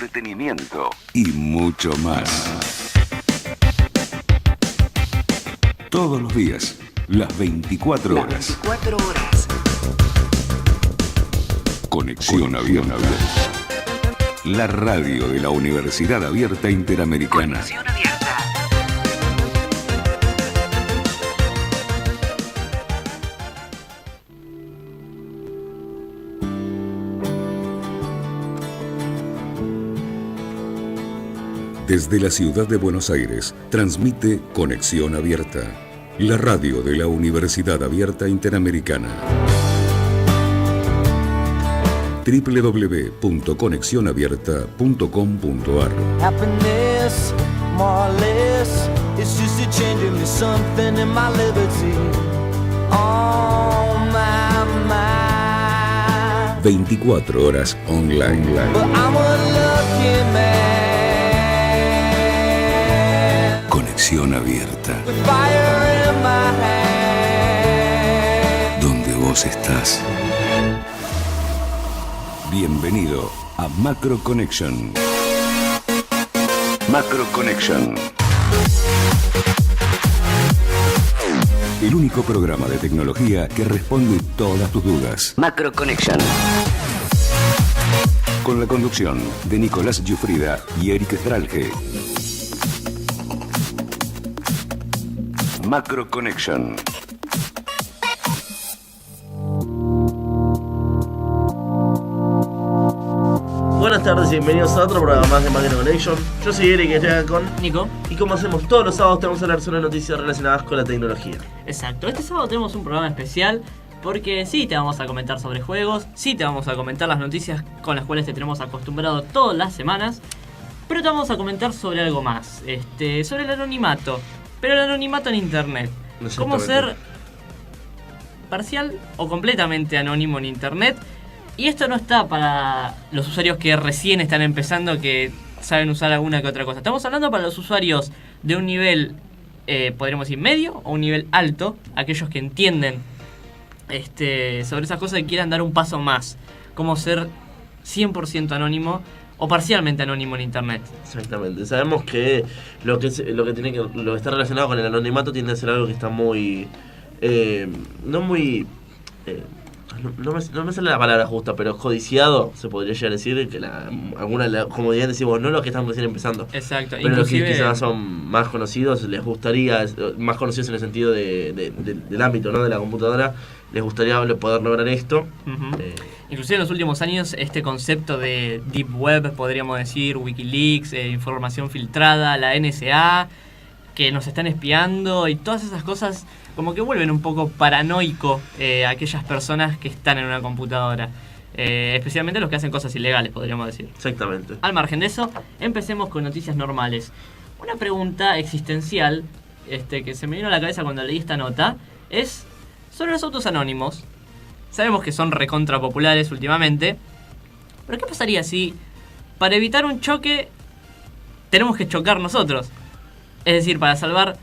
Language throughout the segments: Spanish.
entretenimiento y mucho más. Todos los días, las 24 horas. Conexión Abierta. La radio de la Universidad Abierta Interamericana. Conexión Abierta. Desde la ciudad de Buenos Aires, transmite Conexión Abierta, la radio de la Universidad Abierta Interamericana. www.conexionabierta.com.ar. Happiness, more or less, it's just a change in me, something in my liberty. Oh my mind. 24 horas online. But I'm a lucky man. Conexión Abierta. With fire in my hand. Donde vos estás. Bienvenido a Macro Connection. Macro Connection. El único programa de tecnología que responde todas tus dudas. Macro Connection. Con la conducción de Nicolás Giuffrida y Eric Stralge. Macro Connection. Buenas tardes y bienvenidos a otro programa más de Macro Connection. Yo soy Eric y estoy acá con Nico. Y como hacemos todos los sábados, te vamos a hablar sobre noticias relacionadas con la tecnología. Exacto, este sábado tenemos un programa especial porque sí te vamos a comentar sobre juegos, sí te vamos a comentar las noticias con las cuales te tenemos acostumbrado todas las semanas, pero te vamos a comentar sobre algo más, sobre el anonimato, pero el anonimato en internet. Cómo ser parcial o completamente anónimo en internet. Y esto no está para los usuarios que recién están empezando, que saben usar alguna que otra cosa. Estamos hablando para los usuarios de un nivel, podríamos decir, medio o un nivel alto. Aquellos que entienden sobre esas cosas y quieran dar un paso más. Cómo ser 100% anónimo o parcialmente anónimo en internet. Exactamente. Sabemos que lo que está relacionado con el anonimato tiende a ser algo que está muy... No me sale la palabra justa, pero codiciado, se podría llegar a decir, que como ya decimos, no los que están recién empezando. Exacto. Pero inclusive, los que quizás son más conocidos, les gustaría, más conocidos en el sentido del ámbito, ¿no?, de la computadora, les gustaría poder lograr esto. Uh-huh. Inclusive en los últimos años este concepto de Deep Web, podríamos decir, Wikileaks, información filtrada, la NSA, que nos están espiando y todas esas cosas como que vuelven un poco paranoico a aquellas personas que están en una computadora. Especialmente los que hacen cosas ilegales, podríamos decir. Exactamente. Al margen de eso, empecemos con noticias normales. Una pregunta existencial que se me vino a la cabeza cuando leí esta nota es sobre los autos anónimos. Sabemos que son recontra populares últimamente, pero ¿qué pasaría si para evitar un choque tenemos que chocar nosotros? Es decir, para salvar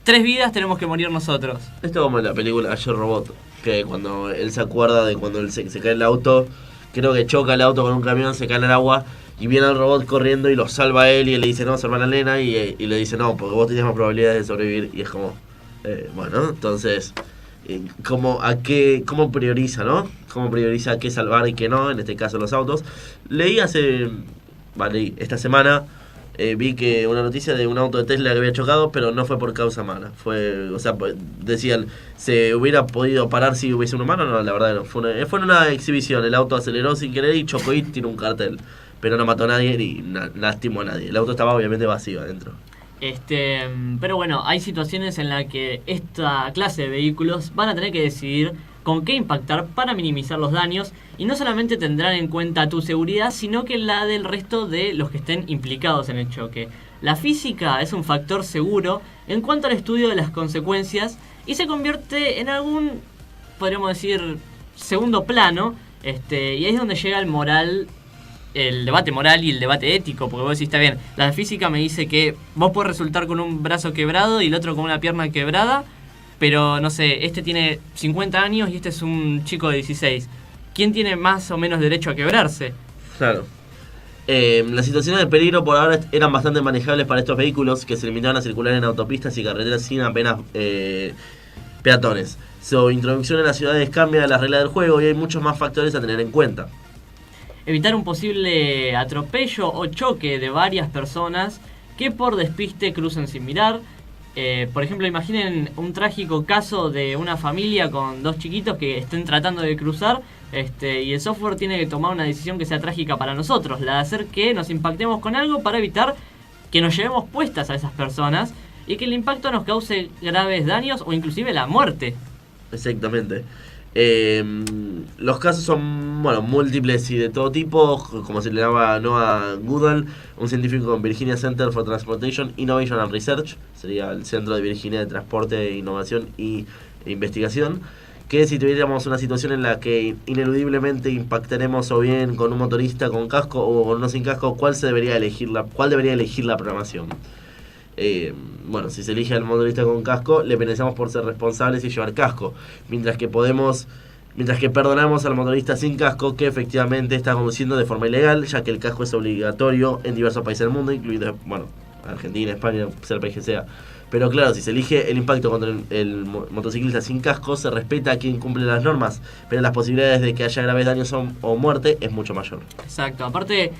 3 vidas tenemos que morir nosotros. Esto como en la película Yo Robot, que cuando él se acuerda de cuando él se cae el auto, creo que choca el auto con un camión, se cae en el agua y viene el robot corriendo y lo salva a él y él le dice no, salva a la nena y le dice no, porque vos tenés más probabilidades de sobrevivir. Y es como, bueno, entonces, ¿cómo prioriza, no? ¿Cómo prioriza qué salvar y qué no? En este caso los autos. Leí esta semana... vi que una noticia de un auto de Tesla que había chocado, pero no fue por causa humana. Decían, ¿se hubiera podido parar si hubiese un humano? No, la verdad no. Fue en una exhibición. El auto aceleró sin querer y chocó y tiró un cartel. Pero no mató a nadie ni lastimó a nadie. El auto estaba obviamente vacío adentro. Pero bueno, hay situaciones en las que esta clase de vehículos van a tener que decidir con qué impactar para minimizar los daños, y no solamente tendrán en cuenta tu seguridad, sino que la del resto de los que estén implicados en el choque. La física es un factor seguro en cuanto al estudio de las consecuencias y se convierte en algún, podríamos decir, segundo plano, y ahí es donde llega el debate moral y el debate ético, porque vos decís, está bien, la física me dice que vos podés resultar con un brazo quebrado y el otro con una pierna quebrada, pero no sé, este tiene 50 años y este es un chico de 16. ¿Quién tiene más o menos derecho a quebrarse? Claro. Las situaciones de peligro por ahora eran bastante manejables para estos vehículos que se limitaban a circular en autopistas y carreteras sin apenas peatones. Su introducción en las ciudades cambia las reglas del juego y hay muchos más factores a tener en cuenta. Evitar un posible atropello o choque de varias personas que por despiste crucen sin mirar. Por ejemplo, imaginen un trágico caso de una familia con 2 chiquitos que estén tratando de cruzar y el software tiene que tomar una decisión que sea trágica para nosotros, la de hacer que nos impactemos con algo para evitar que nos llevemos puestas a esas personas y que el impacto nos cause graves daños o inclusive la muerte. Exactamente. Los casos son múltiples y de todo tipo, como se le llama Noah Goodall, un científico con Virginia Center for Transportation Innovation and Research, sería el Centro de Virginia de Transporte, Innovación e Investigación, que si tuviéramos una situación en la que ineludiblemente impactaremos o bien con un motorista con casco o con uno sin casco, ¿cuál debería elegir la programación? Si se elige al motorista con casco, le penalizamos por ser responsables y llevar casco, mientras que perdonamos al motorista sin casco que efectivamente está conduciendo de forma ilegal, ya que el casco es obligatorio en diversos países del mundo, incluido Argentina, España, sea el país que sea. Pero claro, si se elige el impacto contra el motociclista sin casco, se respeta a quien cumple las normas, pero las posibilidades de que haya graves daños o muerte es mucho mayor. Exacto, aparte,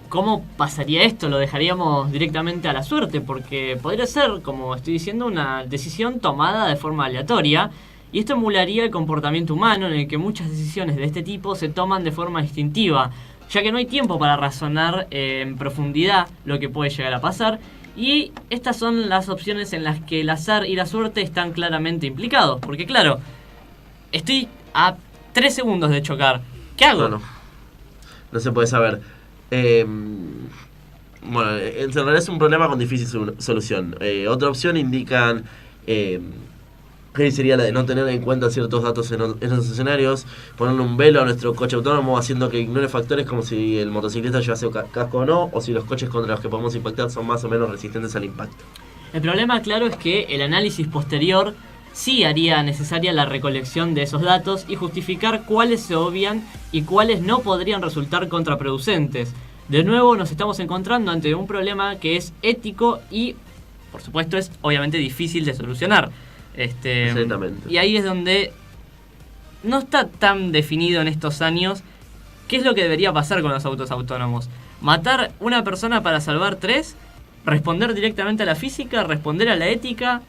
¿cómo pasaría esto? Lo dejaríamos directamente a la suerte, porque podría ser, como estoy diciendo, una decisión tomada de forma aleatoria, y esto emularía el comportamiento humano en el que muchas decisiones de este tipo se toman de forma instintiva, ya que no hay tiempo para razonar en profundidad lo que puede llegar a pasar, y estas son las opciones en las que el azar y la suerte están claramente implicados, porque claro, estoy a 3 segundos de chocar, ¿qué hago? No se puede saber. En realidad es un problema con difícil solución. Otra opción indican que sería la de no tener en cuenta ciertos datos en esos escenarios, ponerle un velo a nuestro coche autónomo haciendo que ignore factores como si el motociclista llevase casco o no, o si los coches contra los que podemos impactar son más o menos resistentes al impacto. El problema, claro, es que el análisis posterior sí haría necesaria la recolección de esos datos y justificar cuáles se obvian y cuáles no podrían resultar contraproducentes. De nuevo nos estamos encontrando ante un problema que es ético y, por supuesto, es obviamente difícil de solucionar. Exactamente. Y ahí es donde no está tan definido en estos años qué es lo que debería pasar con los autos autónomos. ¿Matar una persona para salvar 3? ¿Responder directamente a la física? ¿Responder a la ética?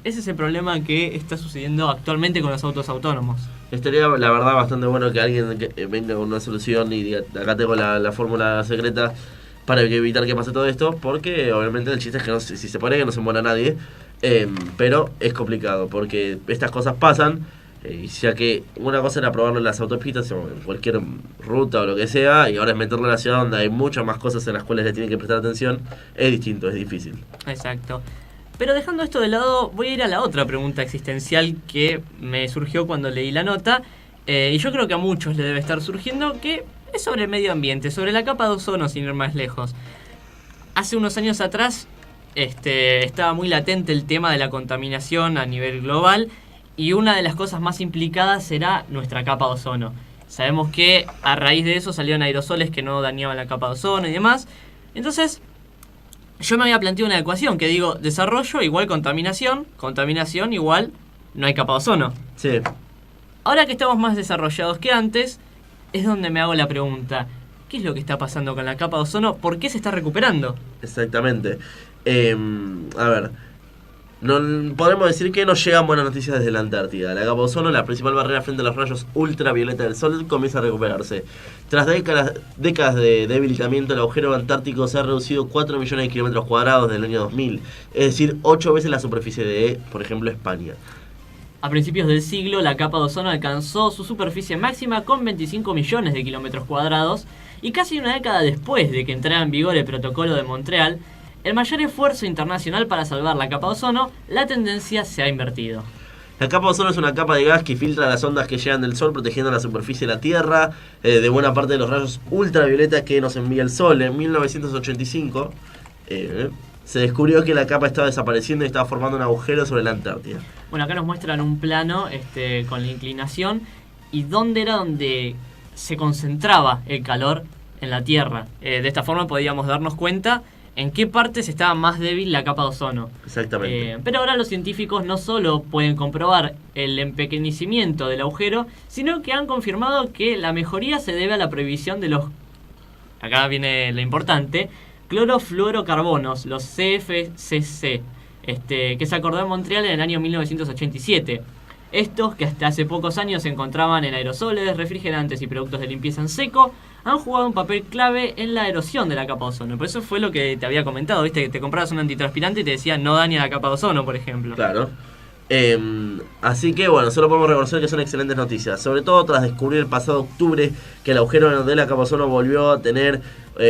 Ese es el problema que está sucediendo actualmente con los autos autónomos. Estaría, la verdad, bastante bueno que alguien venga con una solución y diga, acá tengo la fórmula secreta para evitar que pase todo esto, porque obviamente el chiste es que si se pone que no se muera nadie, pero es complicado, porque estas cosas pasan, ya que una cosa era probarlo en las autopistas o en cualquier ruta o lo que sea, y ahora es meterlo en la ciudad donde hay muchas más cosas en las cuales le tienen que prestar atención, es distinto, es difícil. Exacto. Pero dejando esto de lado, voy a ir a la otra pregunta existencial que me surgió cuando leí la nota, y yo creo que a muchos le debe estar surgiendo, que es sobre el medio ambiente, sobre la capa de ozono, sin ir más lejos. Hace unos años atrás estaba muy latente el tema de la contaminación a nivel global, y una de las cosas más implicadas era nuestra capa de ozono. Sabemos que a raíz de eso salieron aerosoles que no dañaban la capa de ozono y demás. Entonces, yo me había planteado una ecuación que digo, desarrollo igual contaminación, contaminación igual no hay capa de ozono. Sí. Ahora que estamos más desarrollados que antes, es donde me hago la pregunta, ¿qué es lo que está pasando con la capa de ozono? ¿Por qué se está recuperando? Exactamente. A ver, podemos decir que nos llegan buenas noticias desde la Antártida. La capa de ozono, la principal barrera frente a los rayos ultravioleta del sol, comienza a recuperarse. Tras décadas de debilitamiento, el agujero antártico se ha reducido 4 millones de kilómetros cuadrados desde el año 2000, es decir, 8 veces la superficie de, por ejemplo, España. A principios del siglo, la capa de ozono alcanzó su superficie máxima con 25 millones de kilómetros cuadrados, y casi una década después de que entrara en vigor el Protocolo de Montreal, el mayor esfuerzo internacional para salvar la capa de ozono, la tendencia se ha invertido. La capa de ozono es una capa de gas que filtra las ondas que llegan del sol, protegiendo la superficie de la Tierra de buena parte de los rayos ultravioleta que nos envía el sol. En 1985 se descubrió que la capa estaba desapareciendo y estaba formando un agujero sobre la Antártida. Bueno, acá nos muestran un plano con la inclinación y dónde era donde se concentraba el calor en la Tierra. De esta forma podíamos darnos cuenta en qué partes estaba más débil la capa de ozono. Exactamente. Pero ahora los científicos no solo pueden comprobar el empequeñecimiento del agujero, sino que han confirmado que la mejoría se debe a la prohibición de los, acá viene lo importante, clorofluorocarbonos, los CFCC, que se acordó en Montreal en el año 1987. Estos, que hasta hace pocos años se encontraban en aerosoles, refrigerantes y productos de limpieza en seco, han jugado un papel clave en la erosión de la capa de ozono. Por eso fue lo que te había comentado, ¿viste? Que te comprabas un antitranspirante y te decía no daña la capa de ozono, por ejemplo. Claro. Así que bueno, solo podemos reconocer que son excelentes noticias, sobre todo tras descubrir el pasado octubre que el agujero de la capa de ozono volvió a tener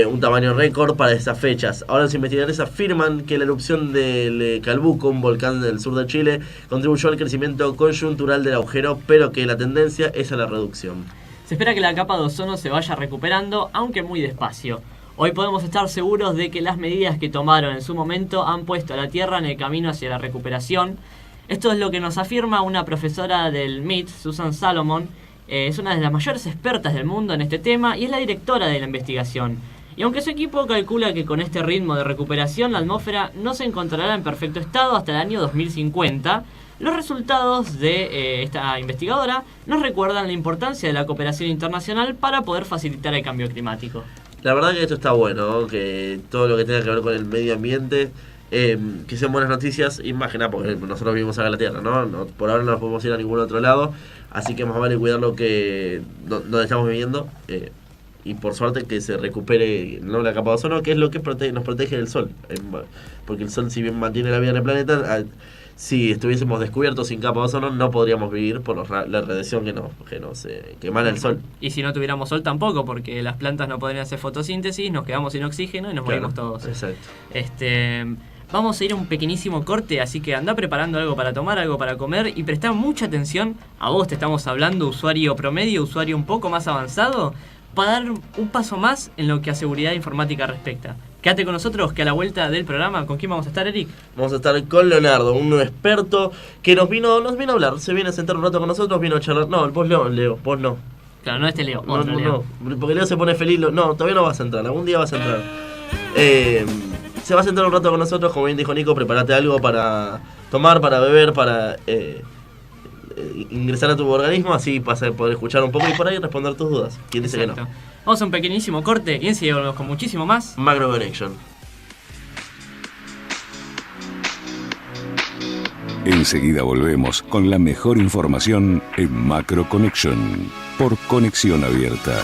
un tamaño récord para esas fechas. Ahora los investigadores afirman que la erupción del Calbuco, un volcán del sur de Chile, contribuyó al crecimiento coyuntural del agujero, pero que la tendencia es a la reducción. Se espera que la capa de ozono se vaya recuperando, aunque muy despacio. Hoy podemos estar seguros de que las medidas que tomaron en su momento han puesto a la Tierra en el camino hacia la recuperación. Esto es lo que nos afirma una profesora del MIT, Susan Salomon. Es una de las mayores expertas del mundo en este tema y es la directora de la investigación. Y aunque su equipo calcula que con este ritmo de recuperación la atmósfera no se encontrará en perfecto estado hasta el año 2050, los resultados de esta investigadora nos recuerdan la importancia de la cooperación internacional para poder facilitar el cambio climático. La verdad que esto está bueno, ¿no? Que todo lo que tenga que ver con el medio ambiente, que sean buenas noticias, y más que nada porque nosotros vivimos acá en la Tierra, ¿no? Por ahora no nos podemos ir a ningún otro lado, así que más vale cuidar lo que donde estamos viviendo, y por suerte que se recupere, ¿no?, la capa de ozono, que es lo que nos protege del sol, porque el sol, si bien mantiene la vida en el planeta, si estuviésemos descubiertos sin capa de ozono no podríamos vivir por la radiación que nos emana el sol. Y si no tuviéramos sol tampoco, porque las plantas no podrían hacer fotosíntesis, nos quedamos sin oxígeno y nos morimos todos. Exacto. Vamos a ir a un pequeñísimo corte, así que anda preparando algo para tomar, algo para comer y presta mucha atención. A vos te estamos hablando, usuario promedio, usuario un poco más avanzado, para dar un paso más en lo que a seguridad informática respecta. Quédate con nosotros, que a la vuelta del programa, ¿con quién vamos a estar, Eric? Vamos a estar con Leonardo, un experto que nos vino a hablar, se viene a sentar un rato con nosotros, vino a charlar. No, vos Leo, vos no. Claro, no Leo, no, otro Leo. No, porque Leo se pone feliz, no, todavía no vas a entrar, algún día vas a entrar. Se va a sentar un rato con nosotros, como bien dijo Nico, prepárate algo para tomar, para beber, para ingresar a tu organismo, así vas a poder escuchar un poco y por ahí responder tus dudas. ¿Quién dice que no? Vamos a un pequeñísimo corte y enseguida volvemos con muchísimo más Macro Connection. Enseguida volvemos con la mejor información en Macro Connection por Conexión Abierta.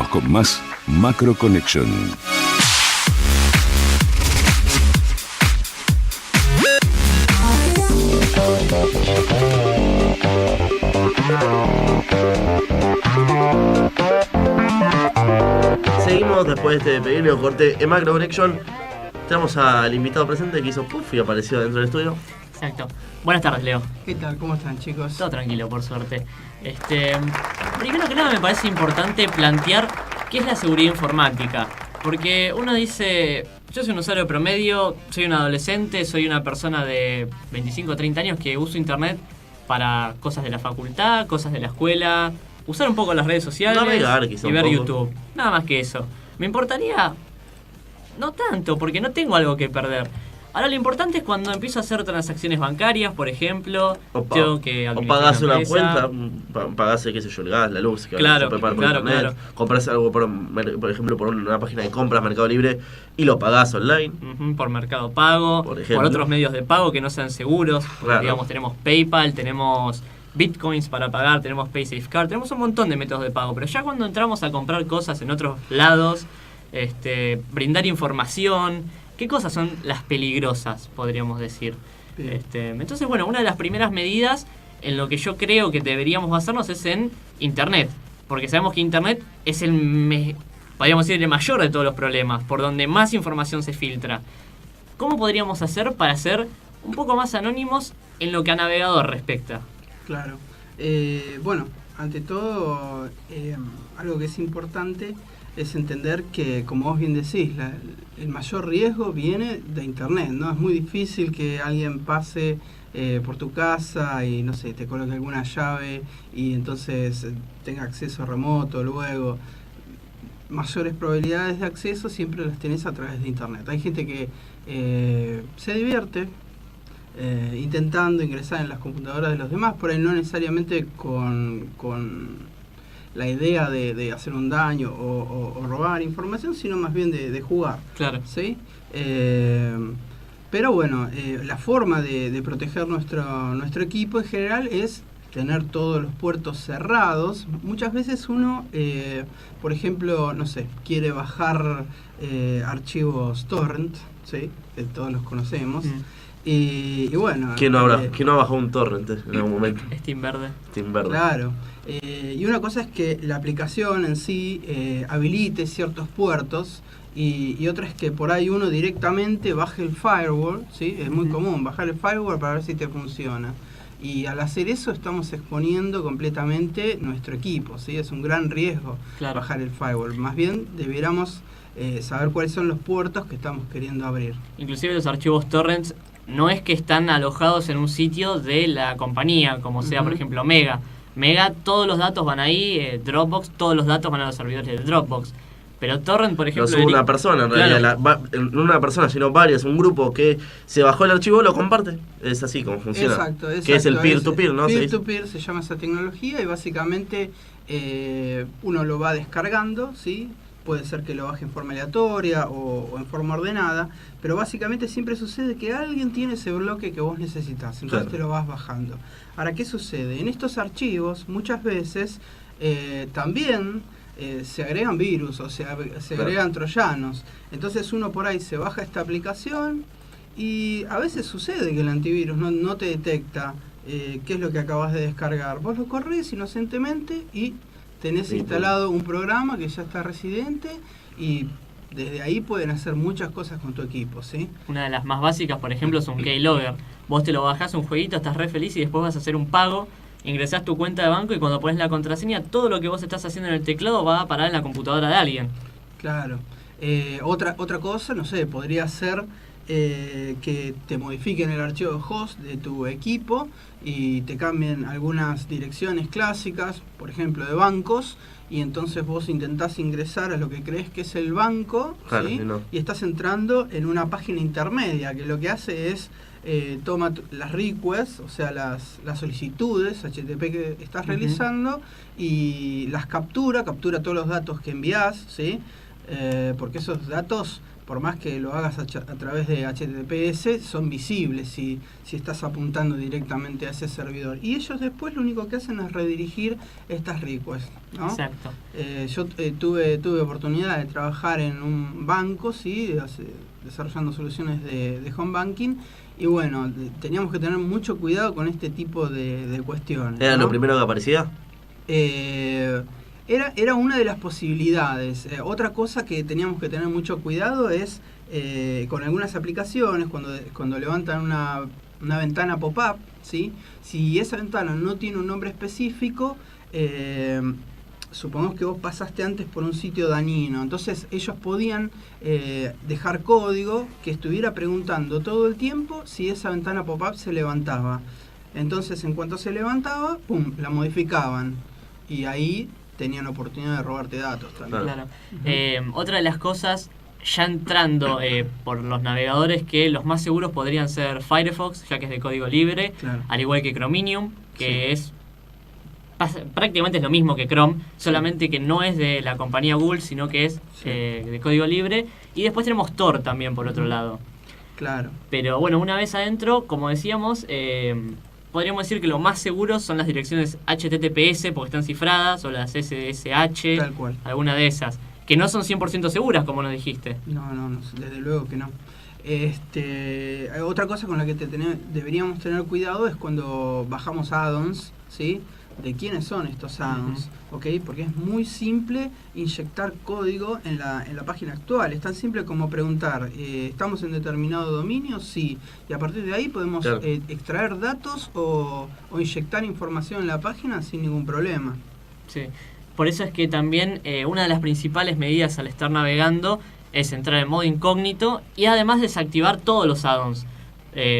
con más Macro Connection. Seguimos después de este pequeño corte en Macro Connection. Tenemos al invitado presente que hizo puff y apareció dentro del estudio. Exacto. Buenas tardes, Leo. ¿Qué tal? ¿Cómo están, chicos? Todo tranquilo, por suerte. Primero que nada me parece importante plantear qué es la seguridad informática. Porque uno dice, yo soy un usuario promedio, soy un adolescente, soy una persona de 25 o 30 años que uso internet para cosas de la facultad, cosas de la escuela, usar un poco las redes sociales Navegar, quizá, y ver un poco. YouTube. Nada más que eso. Me importaría, no tanto, porque no tengo algo que perder. Ahora lo importante es cuando empiezo a hacer transacciones bancarias, por ejemplo, tengo que o administrar pagás una empresa. cuenta, pagás, qué sé yo, el gas, la luz, que Claro, se puede pagar por claro, internet, claro. compras algo por ejemplo por una página de compras Mercado Libre y lo pagás online. Ujú, por Mercado Pago, Por por ejemplo. otros medios de pago que no sean seguros. Porque, Claro. digamos, tenemos PayPal, tenemos Bitcoins para pagar, tenemos PaySafeCard, tenemos un montón de métodos de pago. Pero ya cuando entramos a comprar cosas en otros lados, brindar información, ¿qué cosas son las peligrosas, podríamos decir? Bien. Entonces, bueno, una de las primeras medidas en lo que yo creo que deberíamos basarnos es en Internet. Porque sabemos que Internet es podríamos decir, el mayor de todos los problemas, por donde más información se filtra. ¿Cómo podríamos hacer para ser un poco más anónimos en lo que a navegador respecta? Claro. Bueno, ante todo, algo que es importante es entender que, como vos bien decís, el mayor riesgo viene de Internet, ¿no? Es muy difícil que alguien pase por tu casa y, no sé, te coloque alguna llave y entonces tenga acceso remoto luego. Mayores probabilidades de acceso siempre las tenés a través de Internet. Hay gente que se divierte intentando ingresar en las computadoras de los demás, por ahí no necesariamente con la idea de hacer un daño o robar información, sino más bien de jugar. Claro. ¿Sí? Pero bueno, la forma de proteger nuestro equipo en general es tener todos los puertos cerrados. Muchas veces uno, por ejemplo, no sé, quiere bajar archivos torrent, ¿sí? Que todos los conocemos. Y bueno... ¿Quién no ha bajado un torrent en algún momento? Steam Verde. Steam Verde. Claro. Y una cosa es que la aplicación en sí habilite ciertos puertos y otra es que por ahí uno directamente baje el firewall, ¿sí? Es muy común bajar el firewall para ver si te funciona. Y al hacer eso estamos exponiendo completamente nuestro equipo, ¿sí? Es un gran riesgo bajar el firewall. Más bien debiéramos saber cuáles son los puertos que estamos queriendo abrir. Inclusive los archivos torrents no es que están alojados en un sitio de la compañía, como sea, por ejemplo, Mega. Mega, todos los datos van ahí, Dropbox, todos los datos van a los servidores de Dropbox. Pero torrent, por ejemplo... Lo sube una persona, en realidad. No una persona, sino varias. Un grupo que se bajó el archivo lo comparte. Es así como funciona. Exacto. Que es el peer-to-peer, ¿no? Peer-to-peer se llama esa tecnología y básicamente uno lo va descargando, ¿sí? Puede ser que lo baje en forma aleatoria o en forma ordenada, pero básicamente siempre sucede que alguien tiene ese bloque que vos necesitas, entonces te lo vas bajando. Ahora, ¿qué sucede? En estos archivos muchas veces también se agregan virus o se agregan troyanos, entonces uno por ahí se baja esta aplicación y a veces sucede que el antivirus no te detecta qué es lo que acabas de descargar. Vos lo corres inocentemente y tenés instalado un programa que ya está residente y desde ahí pueden hacer muchas cosas con tu equipo, ¿sí? Una de las más básicas, por ejemplo, es un keylogger. Vos te lo bajás, un jueguito, estás re feliz y después vas a hacer un pago, ingresás tu cuenta de banco y cuando pones la contraseña, todo lo que vos estás haciendo en el teclado va a parar en la computadora de alguien. Claro. Otra cosa, no sé, podría ser que te modifiquen el archivo de host de tu equipo y te cambien algunas direcciones clásicas, por ejemplo de bancos, y entonces vos intentás ingresar a lo que crees que es el banco, claro, ¿sí? No. Y estás entrando en una página intermedia que lo que hace es toma las requests, o sea las solicitudes HTTP que estás realizando y las captura todos los datos que envías, ¿sí? Porque esos datos por más que lo hagas a través de HTTPS, son visibles si estás apuntando directamente a ese servidor. Y ellos después lo único que hacen es redirigir estas requests, ¿no? Exacto. Yo tuve oportunidad de trabajar en un banco, ¿sí? Desarrollando soluciones de home banking. Y bueno, teníamos que tener mucho cuidado con este tipo de cuestiones. ¿Era ¿no? lo primero que aparecía? Era una de las posibilidades. Otra cosa que teníamos que tener mucho cuidado es con algunas aplicaciones, cuando levantan una ventana pop-up, ¿sí? Si esa ventana no tiene un nombre específico, supongamos que vos pasaste antes por un sitio dañino, entonces ellos podían dejar código que estuviera preguntando todo el tiempo si esa ventana pop-up se levantaba. Entonces, en cuanto se levantaba, ¡pum!, la modificaban. Y ahí tenían oportunidad de robarte datos también. Claro. Otra de las cosas, ya entrando por los navegadores, que los más seguros podrían ser Firefox, ya que es de código libre, Claro. al igual que Chromium, que Sí. prácticamente es lo mismo que Chrome, solamente que no es de la compañía Google, sino que es Sí. de código libre. Y después tenemos Tor también, por otro lado. Claro. Pero bueno, una vez adentro, como decíamos, podríamos decir que lo más seguro son las direcciones HTTPS, porque están cifradas, o las SSH, Tal cual. alguna de esas, que no son 100% seguras, como nos dijiste. No, desde luego que no. Otra cosa con la que deberíamos tener cuidado es cuando bajamos add-ons, ¿sí? De quiénes son estos add-ons, ¿ok? Porque es muy simple inyectar código en la página actual. Es tan simple como preguntar, ¿estamos en determinado dominio? Sí. Y a partir de ahí podemos Claro. extraer datos o inyectar información en la página sin ningún problema. Sí. Por eso es que también una de las principales medidas al estar navegando es entrar en modo incógnito y además desactivar todos los add-ons.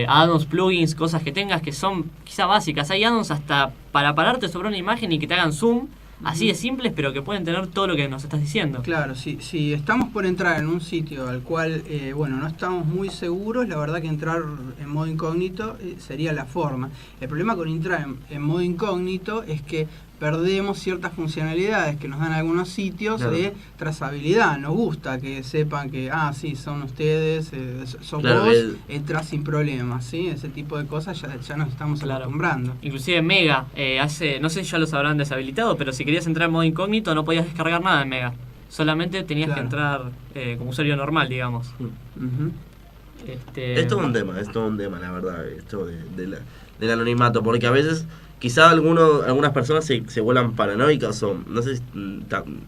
Add-ons, plugins, cosas que tengas que son quizá básicas. Hay add-ons hasta para pararte sobre una imagen y que te hagan zoom, así de simples, pero que pueden tener todo lo que nos estás diciendo. Claro, si estamos por entrar en un sitio al cual, no estamos muy seguros, la verdad que entrar en modo incógnito sería la forma. El problema con entrar en modo incógnito es que perdemos ciertas funcionalidades que nos dan algunos sitios. Claro. De trazabilidad. Nos gusta que sepan que, sí, son ustedes, sos Claro, vos, entras sin problemas, ¿sí? Ese tipo de cosas ya nos estamos Claro. acostumbrando. Inclusive Mega, no sé si ya los habrán deshabilitado, pero si querías entrar en modo incógnito no podías descargar nada en Mega. Solamente tenías Claro. que entrar como usuario normal, digamos. Ujú. Es todo un tema, la verdad, esto del anonimato, porque a veces quizá algunas personas se vuelan paranoicas, o no sé si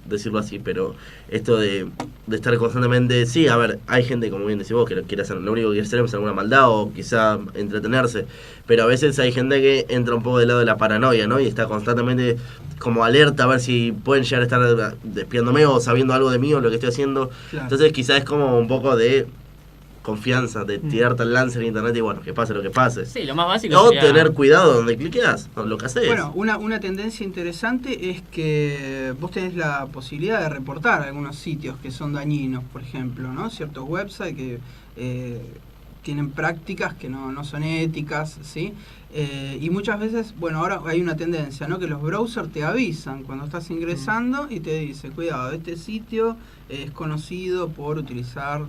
decirlo así, pero esto de estar constantemente, sí, a ver, hay gente, como bien decís vos, que lo único que quiere hacer es alguna maldad o quizá entretenerse, pero a veces hay gente que entra un poco del lado de la paranoia, ¿no? Y está constantemente como alerta a ver si pueden llegar a estar despiándome o sabiendo algo de mí o lo que estoy haciendo. Claro. Entonces quizá es como un poco de confianza, de tirarte al lance en internet y bueno, que pase lo que pase. Sí, lo más básico O sería... tener cuidado donde cliqueas, con lo que haces. Bueno, una tendencia interesante es que vos tenés la posibilidad de reportar algunos sitios que son dañinos, por ejemplo, ¿no? Ciertos websites que tienen prácticas que no son éticas, ¿sí? Y muchas veces, ahora hay una tendencia, ¿no? Que los browsers te avisan cuando estás ingresando y te dice, cuidado, este sitio es conocido por utilizar...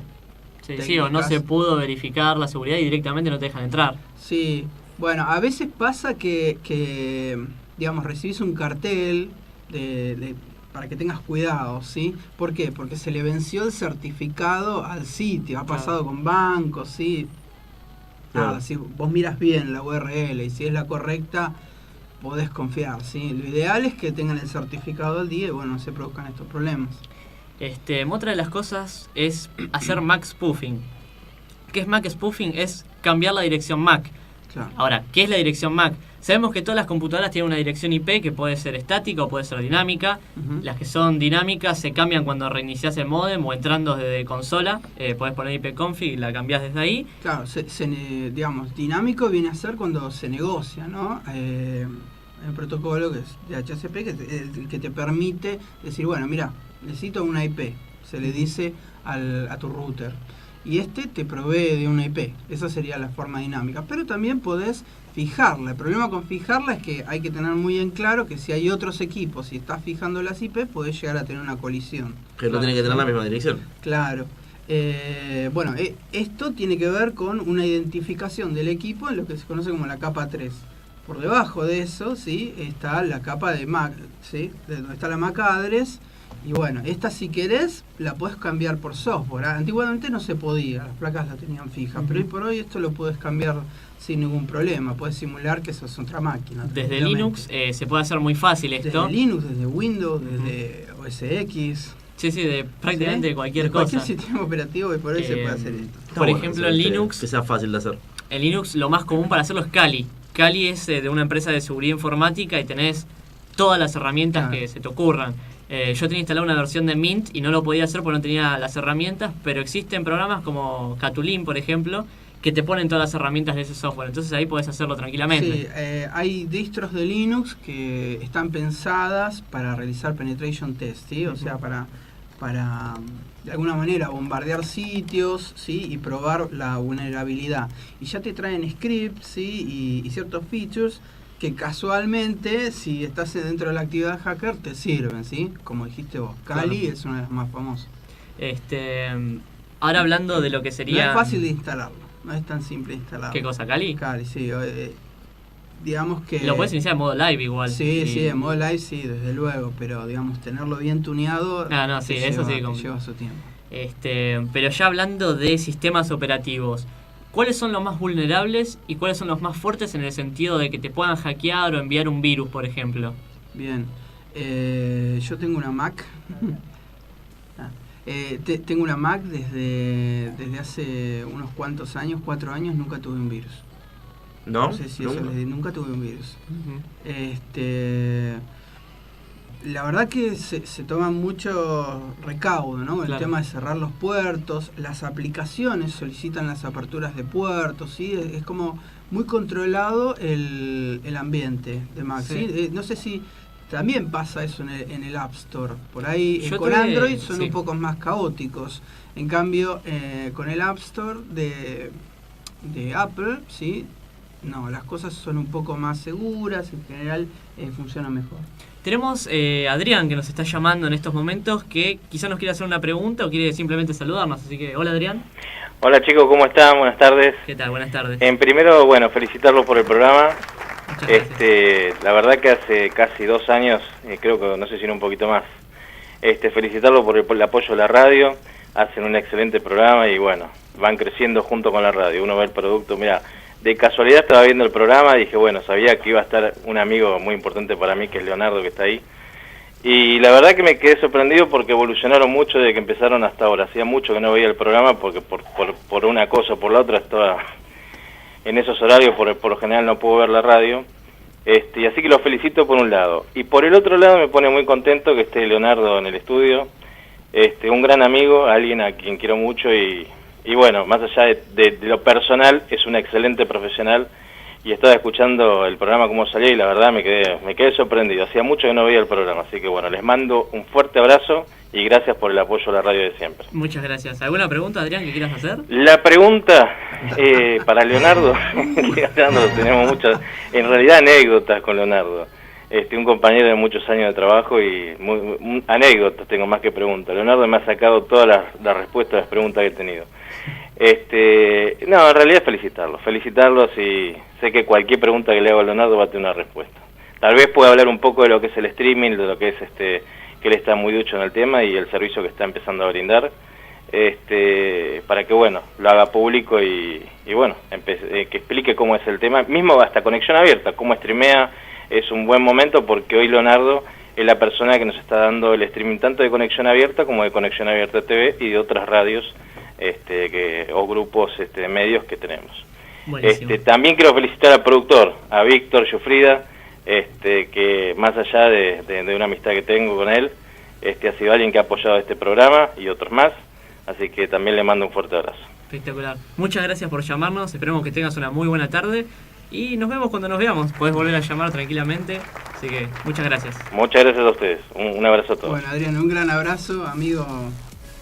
Sí, o no se pudo verificar la seguridad y directamente no te dejan entrar. Sí, a veces pasa que digamos, recibís un cartel para que tengas cuidado, ¿sí? ¿Por qué? Porque se le venció el certificado al sitio, ha pasado con bancos, ¿sí? Claro. Si vos miras bien la URL y si es la correcta, podés confiar, ¿sí? Lo ideal es que tengan el certificado al día y no se produzcan estos problemas. Otra de las cosas es hacer MAC spoofing. ¿Qué es MAC spoofing? Es cambiar la dirección MAC. Claro. Ahora, ¿qué es la dirección MAC? Sabemos que todas las computadoras tienen una dirección IP que puede ser estática o puede ser dinámica. Ujú. Las que son dinámicas se cambian cuando reinicias el modem o entrando desde consola. Podés poner ipconfig y la cambiás desde ahí. Claro, digamos, dinámico viene a ser cuando se negocia, ¿no? El protocolo que es de HCP, que te permite decir, mira, necesito una IP, se le dice a tu router. Y te provee de una IP. Esa sería la forma dinámica. Pero también podés fijarla. El problema con fijarla es que hay que tener muy en claro que si hay otros equipos y estás fijando las IP, podés llegar a tener una colisión. Que no tiene que tener la misma dirección. Claro. Bueno, esto tiene que ver con una identificación del equipo en lo que se conoce como la capa 3. Por debajo de eso, ¿sí?, está la capa de MAC, ¿sí?, de donde está la MAC address. Y bueno, esta si querés la podés cambiar por software. Antiguamente no se podía, las placas la tenían fija, pero hoy por hoy esto lo podés cambiar sin ningún problema. Podés simular que sos otra máquina. Desde Linux se puede hacer muy fácil esto. Desde Linux, desde Windows, desde OS X. Sí, de prácticamente ¿sí?, cualquier de cosa. Cualquier sistema operativo y por hoy se puede hacer esto. Por ejemplo, en Linux, que sea fácil de hacer. En Linux lo más común para hacerlo es Kali. Kali es de una empresa de seguridad informática y tenés todas las herramientas que se te ocurran. Yo tenía instalado una versión de Mint y no lo podía hacer porque no tenía las herramientas, pero existen programas como Catulin, por ejemplo, que te ponen todas las herramientas de ese software. Entonces ahí podés hacerlo tranquilamente. Sí, hay distros de Linux que están pensadas para realizar penetration test, ¿sí? O sea, para de alguna manera bombardear sitios, ¿sí?, y probar la vulnerabilidad. Y ya te traen scripts, ¿sí?, y ciertos features que casualmente, si estás dentro de la actividad hacker, te sirven, ¿sí? Como dijiste vos, Kali es una de las más famosas. Ahora hablando de lo que sería... No es fácil de instalarlo, no es tan simple de instalarlo. ¿Qué cosa, Kali? Kali, sí. Digamos que... Lo puedes iniciar en modo live igual. Sí, en modo live sí, desde luego, pero digamos, tenerlo bien tuneado... sí, eso sí. Lleva su tiempo. Pero ya hablando de sistemas operativos, ¿cuáles son los más vulnerables y cuáles son los más fuertes en el sentido de que te puedan hackear o enviar un virus, por ejemplo? Bien, yo tengo una Mac. Tengo una Mac desde hace unos cuantos años, 4 años, nunca tuve un virus. ¿No? sé si ¿Nunca? nunca tuve un virus. Uh-huh. La verdad que se toma mucho recaudo, ¿no? El tema de cerrar los puertos, las aplicaciones solicitan las aperturas de puertos, ¿sí? Es como muy controlado el ambiente de Mac, ¿sí? No sé si también pasa eso en el App Store. Por ahí con Android son un poco más caóticos. En cambio, con el App Store de Apple, ¿sí?, no, las cosas son un poco más seguras, en general funciona mejor. Tenemos a Adrián que nos está llamando en estos momentos, que quizás nos quiere hacer una pregunta o quiere simplemente saludarnos, así que hola Adrián. Hola chicos, ¿cómo están? Buenas tardes. ¿Qué tal? Buenas tardes. Primero, bueno, felicitarlos por el programa. Muchas gracias. La verdad que hace casi 2 años, creo que no sé si no un poquito más, felicitarlos por el apoyo de la radio. Hacen un excelente programa y bueno, van creciendo junto con la radio. Uno ve el producto, mira, de casualidad estaba viendo el programa y dije, bueno, sabía que iba a estar un amigo muy importante para mí, que es Leonardo, que está ahí. Y la verdad que me quedé sorprendido porque evolucionaron mucho desde que empezaron hasta ahora. Hacía mucho que no veía el programa porque por una cosa o por la otra estaba en esos horarios, por lo general no puedo ver la radio. Y así que los felicito por un lado. Y por el otro lado me pone muy contento que esté Leonardo en el estudio. Un gran amigo, alguien a quien quiero mucho y bueno, más allá de lo personal, es un excelente profesional y estaba escuchando el programa como salió y la verdad me quedé sorprendido. Hacía mucho que no veía el programa, así que bueno, les mando un fuerte abrazo y gracias por el apoyo a la radio de siempre. Muchas gracias. ¿Alguna pregunta, Adrián, que quieras hacer? La pregunta para Leonardo, tenemos muchas, en realidad anécdotas con Leonardo. Un compañero de muchos años de trabajo y anécdotas tengo más que preguntas. Leonardo me ha sacado todas las respuestas a las preguntas que he tenido. No, en realidad felicitarlos y sé que cualquier pregunta que le hago a Leonardo va a tener una respuesta. Tal vez pueda hablar un poco de lo que es el streaming, de lo que es que él está muy ducho en el tema y el servicio que está empezando a brindar, para que bueno, lo haga público y bueno, que explique cómo es el tema, mismo hasta conexión abierta, cómo streamea. Es un buen momento porque hoy Leonardo es la persona que nos está dando el streaming tanto de Conexión Abierta como de Conexión Abierta TV y de otras radios o grupos de medios que tenemos. También quiero felicitar al productor, a Víctor Giuffrida, que más allá de una amistad que tengo con él, ha sido alguien que ha apoyado este programa y otros más, así que también le mando un fuerte abrazo. Espectacular. Muchas gracias por llamarnos, esperemos que tengas una muy buena tarde. Y nos vemos cuando nos veamos. Podés volver a llamar tranquilamente. Así que muchas gracias. Muchas gracias a ustedes. Un abrazo a todos. Bueno, Adrián, un gran abrazo, amigo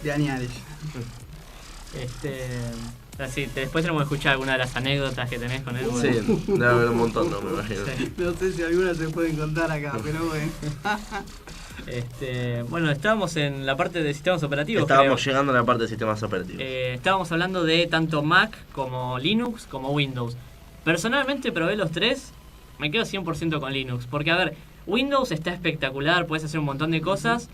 de Añales. Así, después tenemos que escuchar alguna de las anécdotas que tenés con él. Sí, debe haber un montón, no me imagino. Sí. No sé si algunas se pueden contar acá, pero bueno. Bueno, estábamos en la parte de sistemas operativos. Estábamos llegando a la parte de sistemas operativos. Estábamos hablando de tanto Mac como Linux como Windows. Personalmente probé los tres, me quedo 100% con Linux. Porque, a ver, Windows está espectacular, puedes hacer un montón de cosas.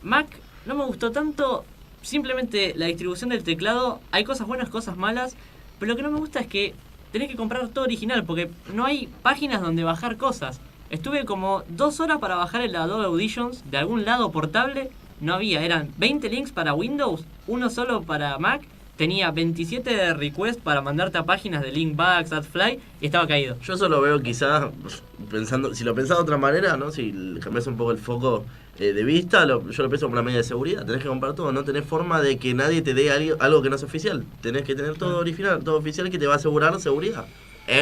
Mac no me gustó tanto, simplemente la distribución del teclado. Hay cosas buenas, cosas malas, pero lo que no me gusta es que tenés que comprar todo original, porque no hay páginas donde bajar cosas. Estuve como 2 horas para bajar el Adobe Auditions de algún lado portable, no había, eran 20 links para Windows, uno solo para Mac, tenía 27 requests para mandarte a páginas de Linkbugs, AdFly, y estaba caído. Yo eso lo veo quizás, pensando, si lo pensás de otra manera, ¿no? Si cambias un poco el foco de vista, yo lo pienso como una medida de seguridad. Tenés que comprar todo, no tenés forma de que nadie te dé algo que no es oficial. Tenés que tener todo original, todo oficial que te va a asegurar seguridad.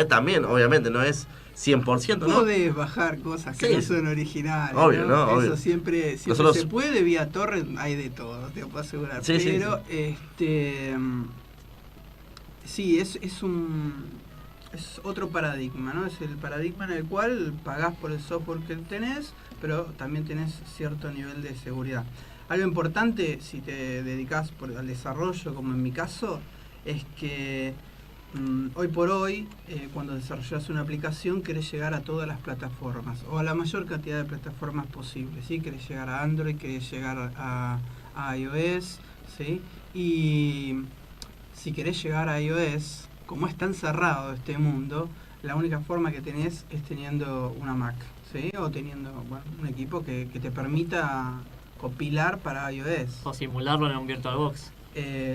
También, obviamente, no es 100%, ¿no? Podés bajar cosas que no son originales. Obvio, ¿no? Eso Obvio. siempre Nosotros... se puede, vía torrent hay de todo, te puedo asegurar. Sí, pero, sí. es otro paradigma, ¿no? Es el paradigma en el cual pagás por el software que tenés, pero también tenés cierto nivel de seguridad. Algo importante, si te dedicás al desarrollo, como en mi caso, es que hoy por hoy, cuando desarrollas una aplicación, querés llegar a todas las plataformas, o a la mayor cantidad de plataformas posibles, ¿sí? Querés llegar a Android, querés llegar a iOS, ¿sí? Y si querés llegar a iOS, como es tan cerrado este mundo, la única forma que tenés es teniendo una Mac, ¿sí? O teniendo un equipo que te permita compilar para iOS. O simularlo en un VirtualBox.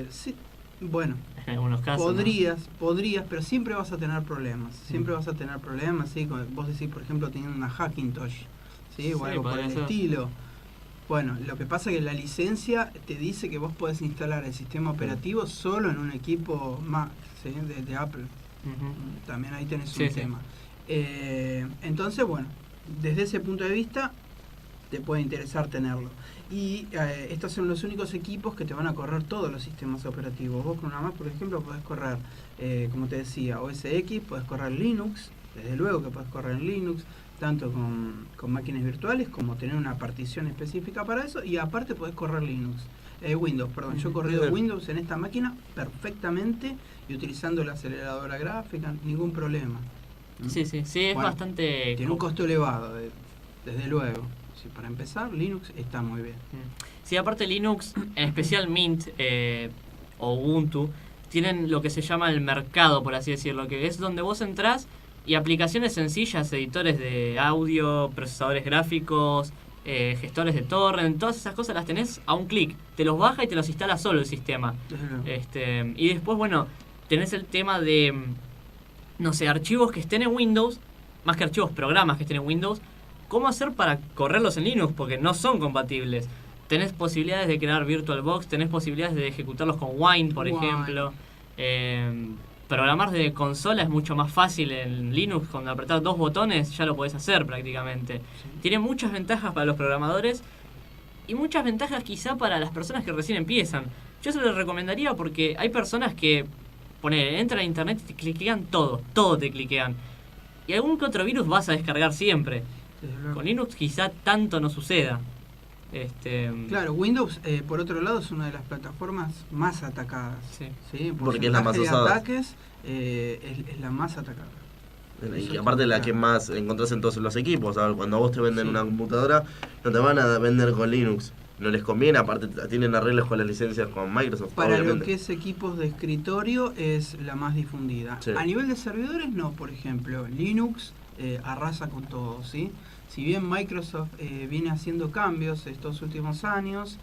Sí, bueno, en algunos casos. Podrías, pero siempre vas a tener problemas. Siempre vas a tener problemas, ¿sí? Vos decís, por ejemplo, teniendo una Hackintosh, ¿sí? O algo por el estilo. Bueno, lo que pasa es que la licencia te dice que vos podés instalar el sistema operativo solo en un equipo Mac, ¿sí? de Apple. También ahí tenés un tema. Entonces, bueno, desde ese punto de vista te puede interesar tenerlo. Y estos son los únicos equipos que te van a correr todos los sistemas operativos. Vos con una Mac, por ejemplo, podés correr, como te decía, OS X, podés correr Linux, desde luego que podés correr en Linux, tanto con máquinas virtuales como tener una partición específica para eso, y aparte podés correr Windows, perdón. Yo he corrido Windows en esta máquina perfectamente y utilizando la aceleradora gráfica, ningún problema. Sí, es bastante... Tiene un costo elevado, desde luego. Sí, para empezar, Linux está muy bien. Sí, aparte Linux, en especial Mint o Ubuntu, tienen lo que se llama el mercado, por así decirlo, que es donde vos entrás y aplicaciones sencillas, editores de audio, procesadores gráficos, gestores de torrent, todas esas cosas las tenés a un clic. Te los baja y te los instala solo el sistema. Y después, bueno, tenés el tema de, no sé, archivos que estén en Windows, más que archivos, programas que estén en Windows. ¿Cómo hacer para correrlos en Linux? Porque no son compatibles. Tenés posibilidades de crear VirtualBox, tenés posibilidades de ejecutarlos con Wine, por ejemplo. Programar de consola es mucho más fácil en Linux. Cuando apretás 2 botones ya lo podés hacer prácticamente. Sí. Tiene muchas ventajas para los programadores y muchas ventajas quizá para las personas que recién empiezan. Yo se lo recomendaría porque hay personas que entran a internet y te cliquean todo te cliquean. Y algún que otro virus vas a descargar siempre. Con Linux quizá tanto no suceda. Claro, Windows, por otro lado, es una de las plataformas más atacadas. Sí. Porque es la más usada. Ataques, es la más atacada. Y aparte la que más encontrás en todos los equipos. ¿Sabes? Cuando a vos te venden una computadora, no te van a vender con Linux. No les conviene, aparte tienen arreglos con las licencias con Microsoft. Para obviamente. Lo que es equipos de escritorio es la más difundida. Sí. A nivel de servidores no, por ejemplo, Linux arrasa con todo, ¿sí? Si bien Microsoft viene haciendo cambios estos últimos años,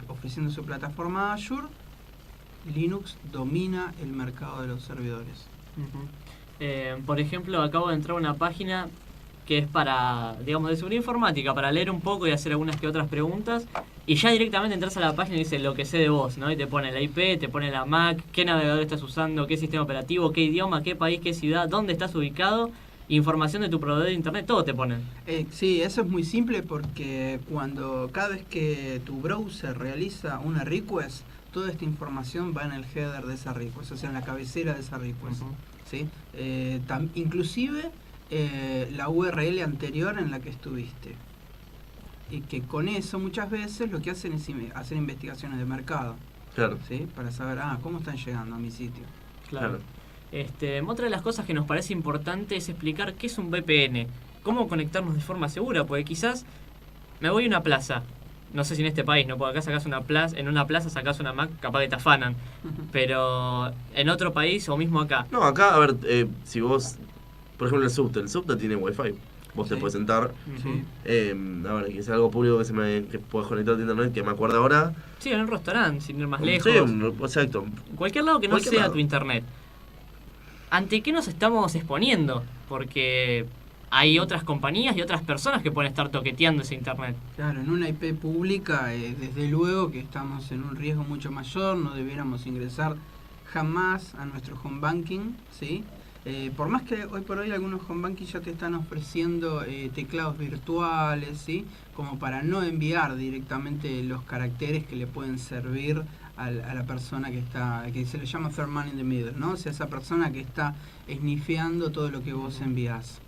ofreciendo su plataforma Azure, Linux domina el mercado de los servidores. Por ejemplo, acabo de entrar a una página que es para, digamos, de seguridad informática, para leer un poco y hacer algunas que otras preguntas, y ya directamente entras a la página y dice lo que sé de vos, ¿no? Y te pone la IP, te pone la Mac, qué navegador estás usando, qué sistema operativo, qué idioma, qué país, qué ciudad, dónde estás ubicado, información de tu proveedor de internet, todo te ponen. Sí, eso es muy simple porque cada vez que tu browser realiza una request, toda esta información va en el header de esa request, o sea, en la cabecera de esa request. ¿Sí? Inclusive la URL anterior en la que estuviste. Y que con eso muchas veces lo que hacen es hacer investigaciones de mercado. Claro. ¿Sí? Para saber, cómo están llegando a mi sitio. Claro. Otra de las cosas que nos parece importante es explicar qué es un VPN, cómo conectarnos de forma segura, porque quizás me voy a una plaza, no sé si en este país, ¿no? Porque acá sacás una plaza, en una plaza sacás una Mac, capaz que te afanan, pero en otro país o mismo acá. No, acá, a ver, si vos, por ejemplo, el subte tiene wifi. Vos te puedes sentar. Sí. A ver, que sea algo público que puedas conectar a internet, que me acuerdo ahora. Sí, en un restaurante, sin ir más lejos. Sí, exacto. En cualquier lado que no sea tu internet. ¿Ante qué nos estamos exponiendo? Porque hay otras compañías y otras personas que pueden estar toqueteando ese internet. Claro, en una IP pública, desde luego que estamos en un riesgo mucho mayor, no debiéramos ingresar jamás a nuestro home banking, ¿sí? Por más que hoy por hoy algunos home banking ya te están ofreciendo teclados virtuales, ¿sí? Como para no enviar directamente los caracteres que le pueden servir a la persona que se le llama third man in the middle, ¿no? O sea, esa persona que está snifeando todo lo que vos envías.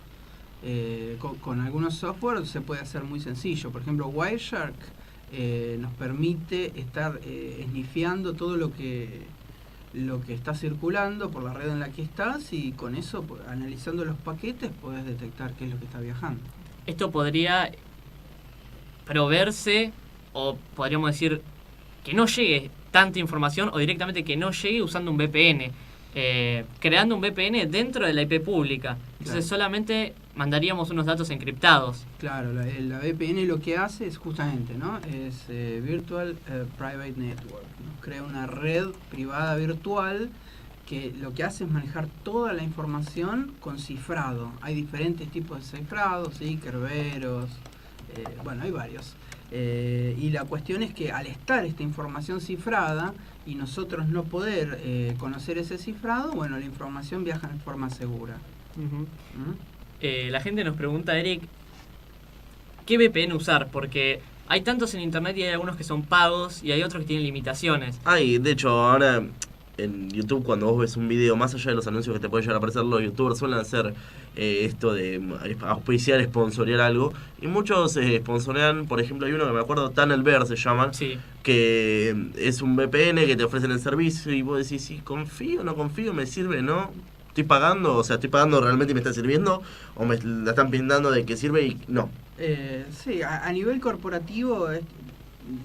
Con algunos software se puede hacer muy sencillo. Por ejemplo, Wireshark nos permite estar snifeando todo lo que está circulando por la red en la que estás, y con eso, analizando los paquetes, podés detectar qué es lo que está viajando. Esto podría proveerse, o podríamos decir que no llegue tanta información, o directamente que no llegue usando un VPN, creando un VPN dentro de la IP pública. Entonces solamente mandaríamos unos datos encriptados. Claro, la VPN lo que hace es justamente, ¿no? Es Virtual Private Network, ¿no? Crea una red privada virtual que lo que hace es manejar toda la información con cifrado. Hay diferentes tipos de cifrados, ¿sí? Kerberos, hay varios. Y la cuestión es que al estar esta información cifrada y nosotros no poder conocer ese cifrado, la información viaja en forma segura. La gente nos pregunta, Eric, ¿qué VPN usar? Porque hay tantos en internet y hay algunos que son pagos y hay otros que tienen limitaciones. Y de hecho ahora en YouTube, cuando vos ves un video, más allá de los anuncios que te pueden llegar a aparecer, los youtubers suelen hacer esto de auspiciar, sponsorear algo, y muchos sponsorean. Por ejemplo, hay uno que me acuerdo, Tunnelbear se llaman, sí, que es un VPN que te ofrecen el servicio y vos decís, sí, confío, no confío, me sirve, no, estoy pagando, estoy pagando realmente y me está sirviendo, o me la están pintando de que sirve y no. Sí, a nivel corporativo,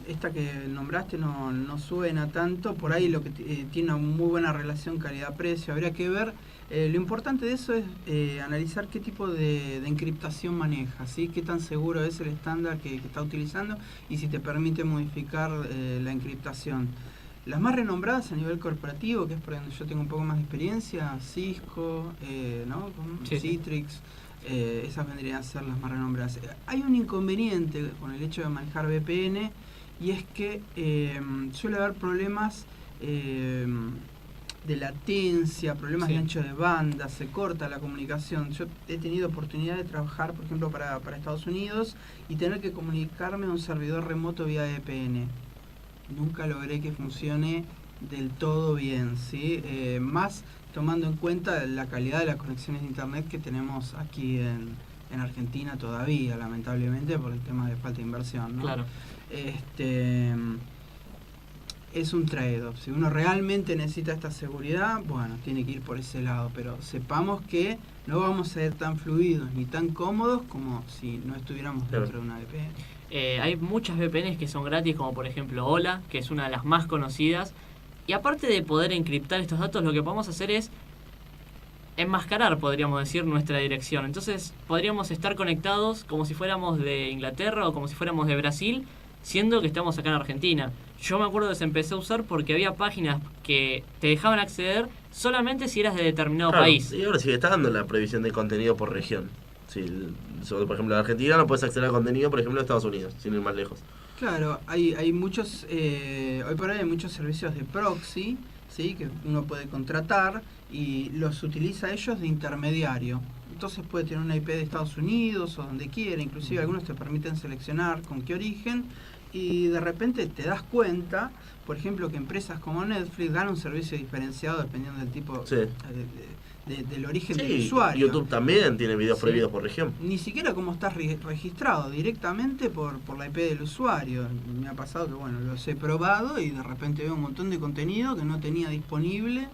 esta que nombraste no suena tanto. Por ahí lo que tiene una muy buena relación calidad-precio, habría que ver. Lo importante de eso es analizar qué tipo de encriptación maneja, ¿sí? Qué tan seguro es el estándar que está utilizando y si te permite modificar la encriptación. Las más renombradas a nivel corporativo, que es por donde yo tengo un poco más de experiencia, Cisco, ¿no? Sí. Citrix, esas vendrían a ser las más renombradas. Hay un inconveniente con el hecho de manejar VPN, y es que suele haber problemas de latencia, problemas de ancho de banda, se corta la comunicación. Yo he tenido oportunidad de trabajar, por ejemplo, para Estados Unidos y tener que comunicarme a un servidor remoto vía VPN. Nunca logré que funcione del todo bien, ¿sí? Más tomando en cuenta la calidad de las conexiones de internet que tenemos aquí en Argentina todavía, lamentablemente, por el tema de falta de inversión, ¿no? Claro. Es un trade-off. Si uno realmente necesita esta seguridad, tiene que ir por ese lado, pero sepamos que no vamos a ser tan fluidos ni tan cómodos como si no estuviéramos dentro de una VPN. Hay muchas VPNs que son gratis, como por ejemplo Hola, que es una de las más conocidas. Y aparte de poder encriptar estos datos, lo que podemos hacer es enmascarar, podríamos decir, nuestra dirección. Entonces podríamos estar conectados como si fuéramos de Inglaterra o como si fuéramos de Brasil, siendo que estamos acá en Argentina. Yo me acuerdo que se empezó a usar porque había páginas que te dejaban acceder solamente si eras de determinado país. Y ahora sigue estando la prohibición de contenido por región. Si, por ejemplo, en Argentina no puedes acceder al contenido, por ejemplo, de Estados Unidos, sin ir más lejos. Claro, hay muchos, hoy por hoy hay muchos servicios de proxy, ¿sí? Que uno puede contratar y los utiliza ellos de intermediario. Entonces puede tener una IP de Estados Unidos o donde quiera, inclusive algunos te permiten seleccionar con qué origen, y de repente te das cuenta, por ejemplo, que empresas como Netflix dan un servicio diferenciado dependiendo del tipo Sí. del origen del Sí, usuario. YouTube también tiene videos Sí. prohibidos por región. Ni siquiera cómo estás registrado, directamente por la IP del usuario. Me ha pasado que, bueno, los he probado y de repente veo un montón de contenido que no tenía disponible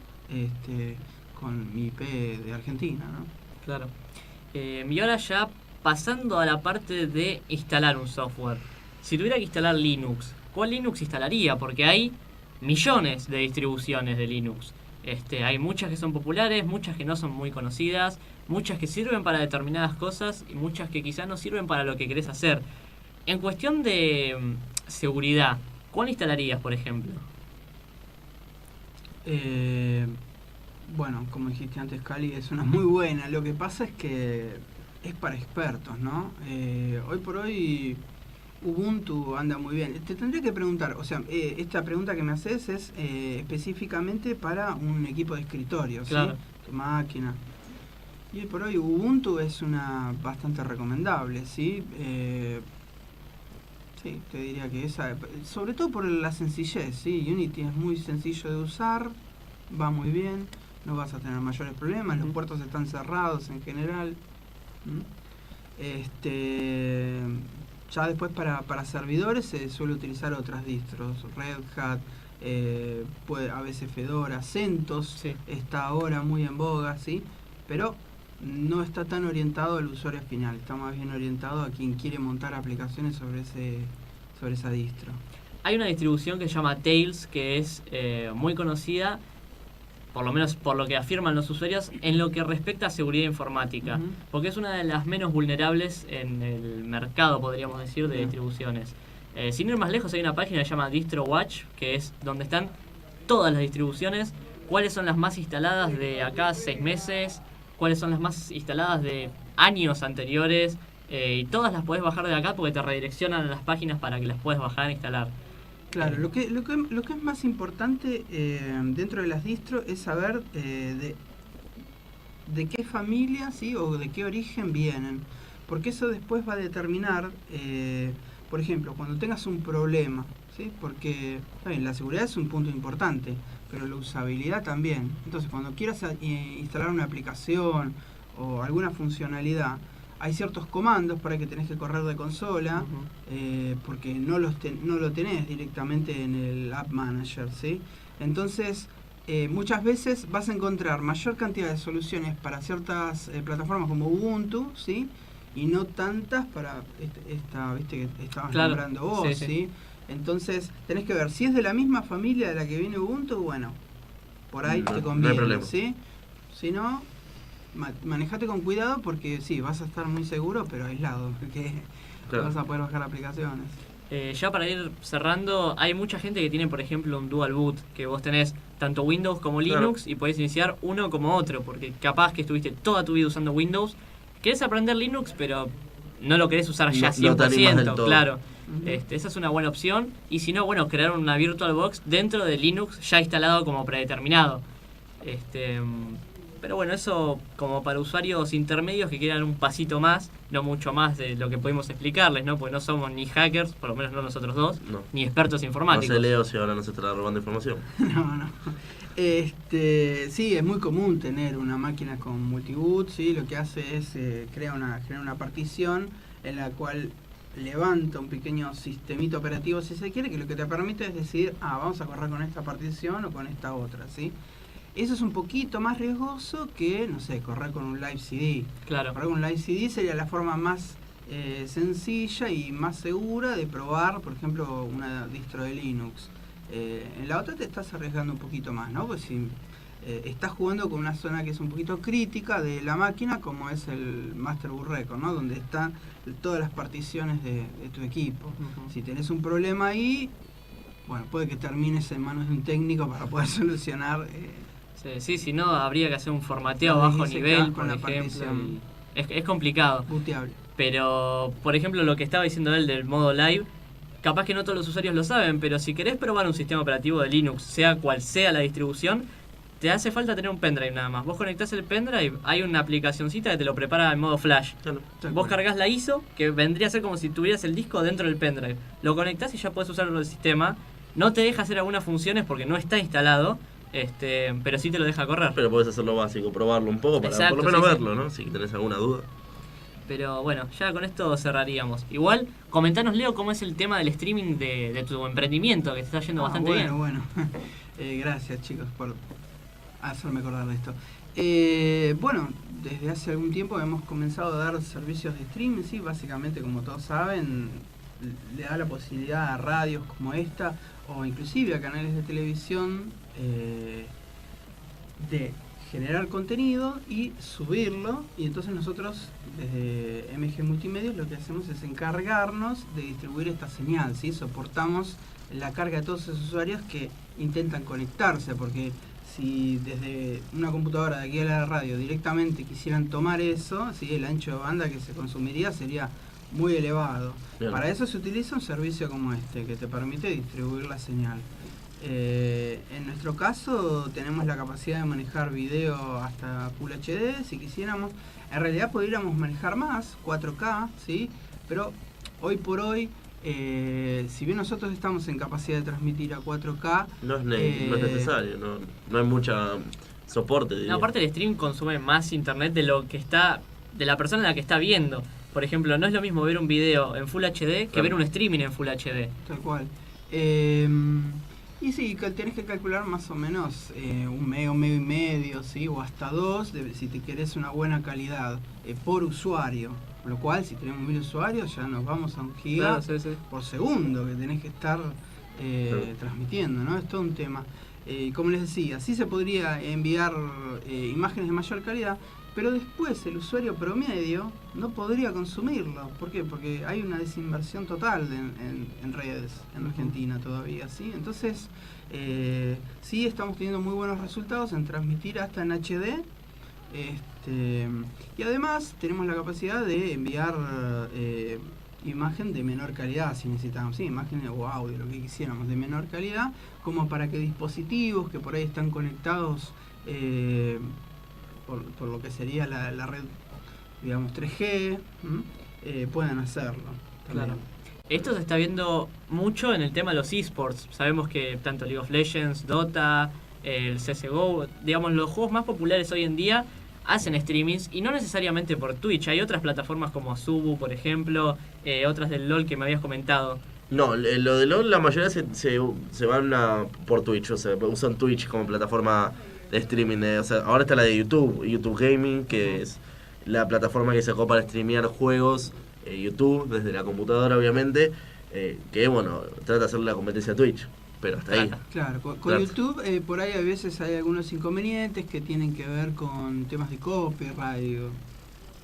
con mi IP de Argentina, ¿no? Claro. Y ahora ya pasando a la parte de instalar un software. Si tuviera que instalar Linux, ¿cuál Linux instalaría? Porque hay millones de distribuciones de Linux. Hay muchas que son populares, muchas que no son muy conocidas, muchas que sirven para determinadas cosas y muchas que quizás no sirven para lo que querés hacer. En cuestión de seguridad, ¿cuál instalarías, por ejemplo? Bueno, como dijiste antes, Cali, es una muy buena. Lo que pasa es que es para expertos, ¿no? Hoy por hoy Ubuntu anda muy bien. Te tendría que preguntar, o sea, esta pregunta que me haces es específicamente para un equipo de escritorio, ¿sí? Claro. Tu máquina. Y hoy por hoy Ubuntu es una bastante recomendable, ¿sí? Sí, te diría que esa, sobre todo por la sencillez, ¿sí? Unity es muy sencillo de usar, va muy bien, no vas a tener mayores problemas, los puertos están cerrados en general. Ya después para servidores se suele utilizar otras distros, Red Hat, a veces Fedora, CentOS, Sí. está ahora muy en boga, ¿sí? Pero no está tan orientado al usuario final, está más bien orientado a quien quiere montar aplicaciones sobre esa distro. Hay una distribución que se llama Tails, que es muy conocida, por lo menos por lo que afirman los usuarios, en lo que respecta a seguridad informática, Ujú. porque es una de las menos vulnerables en el mercado, podríamos decir, de Bien. distribuciones. Sin ir más lejos, hay una página que se llama DistroWatch, que es donde están todas las distribuciones, cuáles son las más instaladas de acá a 6 meses, cuáles son las más instaladas de años anteriores, y todas las podés bajar de acá porque te redireccionan a las páginas para que las puedas bajar e instalar. Claro, lo que es más importante dentro de las distros es saber de qué familia, ¿sí? O de qué origen vienen, porque eso después va a determinar, por ejemplo, cuando tengas un problema, ¿sí? Porque la seguridad es un punto importante, pero la usabilidad también. Entonces, cuando quieras instalar una aplicación o alguna funcionalidad, hay ciertos comandos para que tenés que correr de consola, porque no lo tenés directamente en el App Manager, ¿sí? Entonces, muchas veces vas a encontrar mayor cantidad de soluciones para ciertas plataformas como Ubuntu, ¿sí? Y no tantas para esta, viste, que estabas Claro, nombrando vos, sí, ¿sí? sí. Entonces, tenés que ver si es de la misma familia de la que viene Ubuntu, bueno, por ahí No, no te hay conviene, problema. ¿sí? Si no, manejate con cuidado porque sí, vas a estar muy seguro, pero aislado, porque Claro. vas a poder bajar aplicaciones. Ya para ir cerrando, hay mucha gente que tiene, por ejemplo, un dual boot, que vos tenés tanto Windows como Linux y podés iniciar uno como otro, porque capaz que estuviste toda tu vida usando Windows, querés aprender Linux, pero no lo querés usar ya No te animás del 100%, todo. claro. Ujú. Esa es una buena opción, y si no, bueno, crear una VirtualBox dentro de Linux ya instalado como predeterminado. Pero bueno, eso como para usuarios intermedios que quieran un pasito más, no mucho más de lo que pudimos explicarles, ¿no? Porque no somos ni hackers, por lo menos no nosotros dos, No. ni expertos No informáticos. sé, Leo, si ahora nos estará robando información. No. Sí, es muy común tener una máquina con multiboot, ¿sí? Lo que hace es crear una partición en la cual levanta un pequeño sistemito operativo, si se quiere, que lo que te permite es decidir, vamos a correr con esta partición o con esta otra, ¿sí? Eso es un poquito más riesgoso que, no sé, correr con un Live CD. Claro. Correr con un Live CD sería la forma más sencilla y más segura de probar, por ejemplo, una distro de Linux. En la otra te estás arriesgando un poquito más, ¿no? Pues si estás jugando con una zona que es un poquito crítica de la máquina, como es el Master Boot Record, ¿no? Donde están todas las particiones de tu equipo. Ujú. Si tenés un problema ahí, bueno, puede que termines en manos de un técnico para poder solucionar. Sí, si no, habría que hacer un formateo a Claro, bajo y se nivel, queda por con la ejemplo. partición. Es complicado. Booteable. Pero, por ejemplo, lo que estaba diciendo él del modo live, capaz que no todos los usuarios lo saben, pero si querés probar un sistema operativo de Linux, sea cual sea la distribución, te hace falta tener un pendrive nada más. Vos conectás el pendrive, hay una aplicacioncita que te lo prepara en modo flash. Claro. Vos cargas la ISO, que vendría a ser como si tuvieras el disco dentro del pendrive. Lo conectás y ya podés usarlo en el sistema. No te deja hacer algunas funciones porque no está instalado, pero sí te lo deja correr. Pero podés hacer lo básico, probarlo un poco para Exacto, por lo menos sí, verlo, ¿no? Si tenés alguna duda. Pero bueno, ya con esto cerraríamos. Igual, comentanos, Leo, cómo es el tema del streaming de tu emprendimiento, que te está yendo bastante bien. Bueno. Gracias, chicos, por hacerme acordar de esto. Bueno, desde hace algún tiempo hemos comenzado a dar servicios de streaming, sí, básicamente, como todos saben, le da la posibilidad a radios como esta, o inclusive a canales de televisión, de generar contenido y subirlo, y entonces nosotros desde MG Multimedios lo que hacemos es encargarnos de distribuir esta señal, ¿sí? Soportamos la carga de todos esos usuarios que intentan conectarse, porque si desde una computadora de aquí a la radio directamente quisieran tomar eso, ¿sí? El ancho de banda que se consumiría sería muy elevado. Bien. Para eso se utiliza un servicio como este, que te permite distribuir la señal. En nuestro caso tenemos la capacidad de manejar video hasta Full HD, si quisiéramos. En realidad podríamos manejar más, 4K, ¿sí? Pero hoy por hoy, si bien nosotros estamos en capacidad de transmitir a 4K, No es necesario, no hay mucha soporte, diría. No, aparte el stream consume más internet de lo que está, de la persona a la que está viendo. Por ejemplo, no es lo mismo ver un video en Full HD que ver un streaming en Full HD. tal cual. Y sí, tenés que calcular más o menos 1 mega, 1,5 megas, ¿sí? O hasta 2, si te querés una buena calidad por usuario. Con lo cual, si tenemos 1000 usuarios, ya nos vamos a 1 giga por segundo que tenés que estar transmitiendo, ¿no? Es todo un tema. Como les decía, sí se podría enviar imágenes de mayor calidad, pero después el usuario promedio no podría consumirlo. ¿Por qué? Porque hay una desinversión total en redes en Argentina todavía, ¿sí? Entonces, sí estamos teniendo muy buenos resultados en transmitir hasta en HD. Y además tenemos la capacidad de enviar imagen de menor calidad si necesitamos, sí, imágenes o audio, lo que quisiéramos, de menor calidad, como para que dispositivos que por ahí están conectados por lo que sería la red, digamos, 3G, puedan hacerlo también. Claro. Esto se está viendo mucho en el tema de los esports. Sabemos que tanto League of Legends, Dota, el CSGO, digamos, los juegos más populares hoy en día hacen streamings, y no necesariamente por Twitch. Hay otras plataformas como Subu, por ejemplo, otras del LoL que me habías comentado. No, lo de LoL la mayoría se van por Twitch, o sea, usan Twitch como plataforma de streaming. O sea, ahora está la de YouTube Gaming, que es la plataforma que sacó para streamear juegos, YouTube, desde la computadora obviamente, que bueno, trata de hacer la competencia a Twitch, pero hasta ahí. Claro, con Claro. YouTube por ahí a veces hay algunos inconvenientes que tienen que ver con temas de copyright.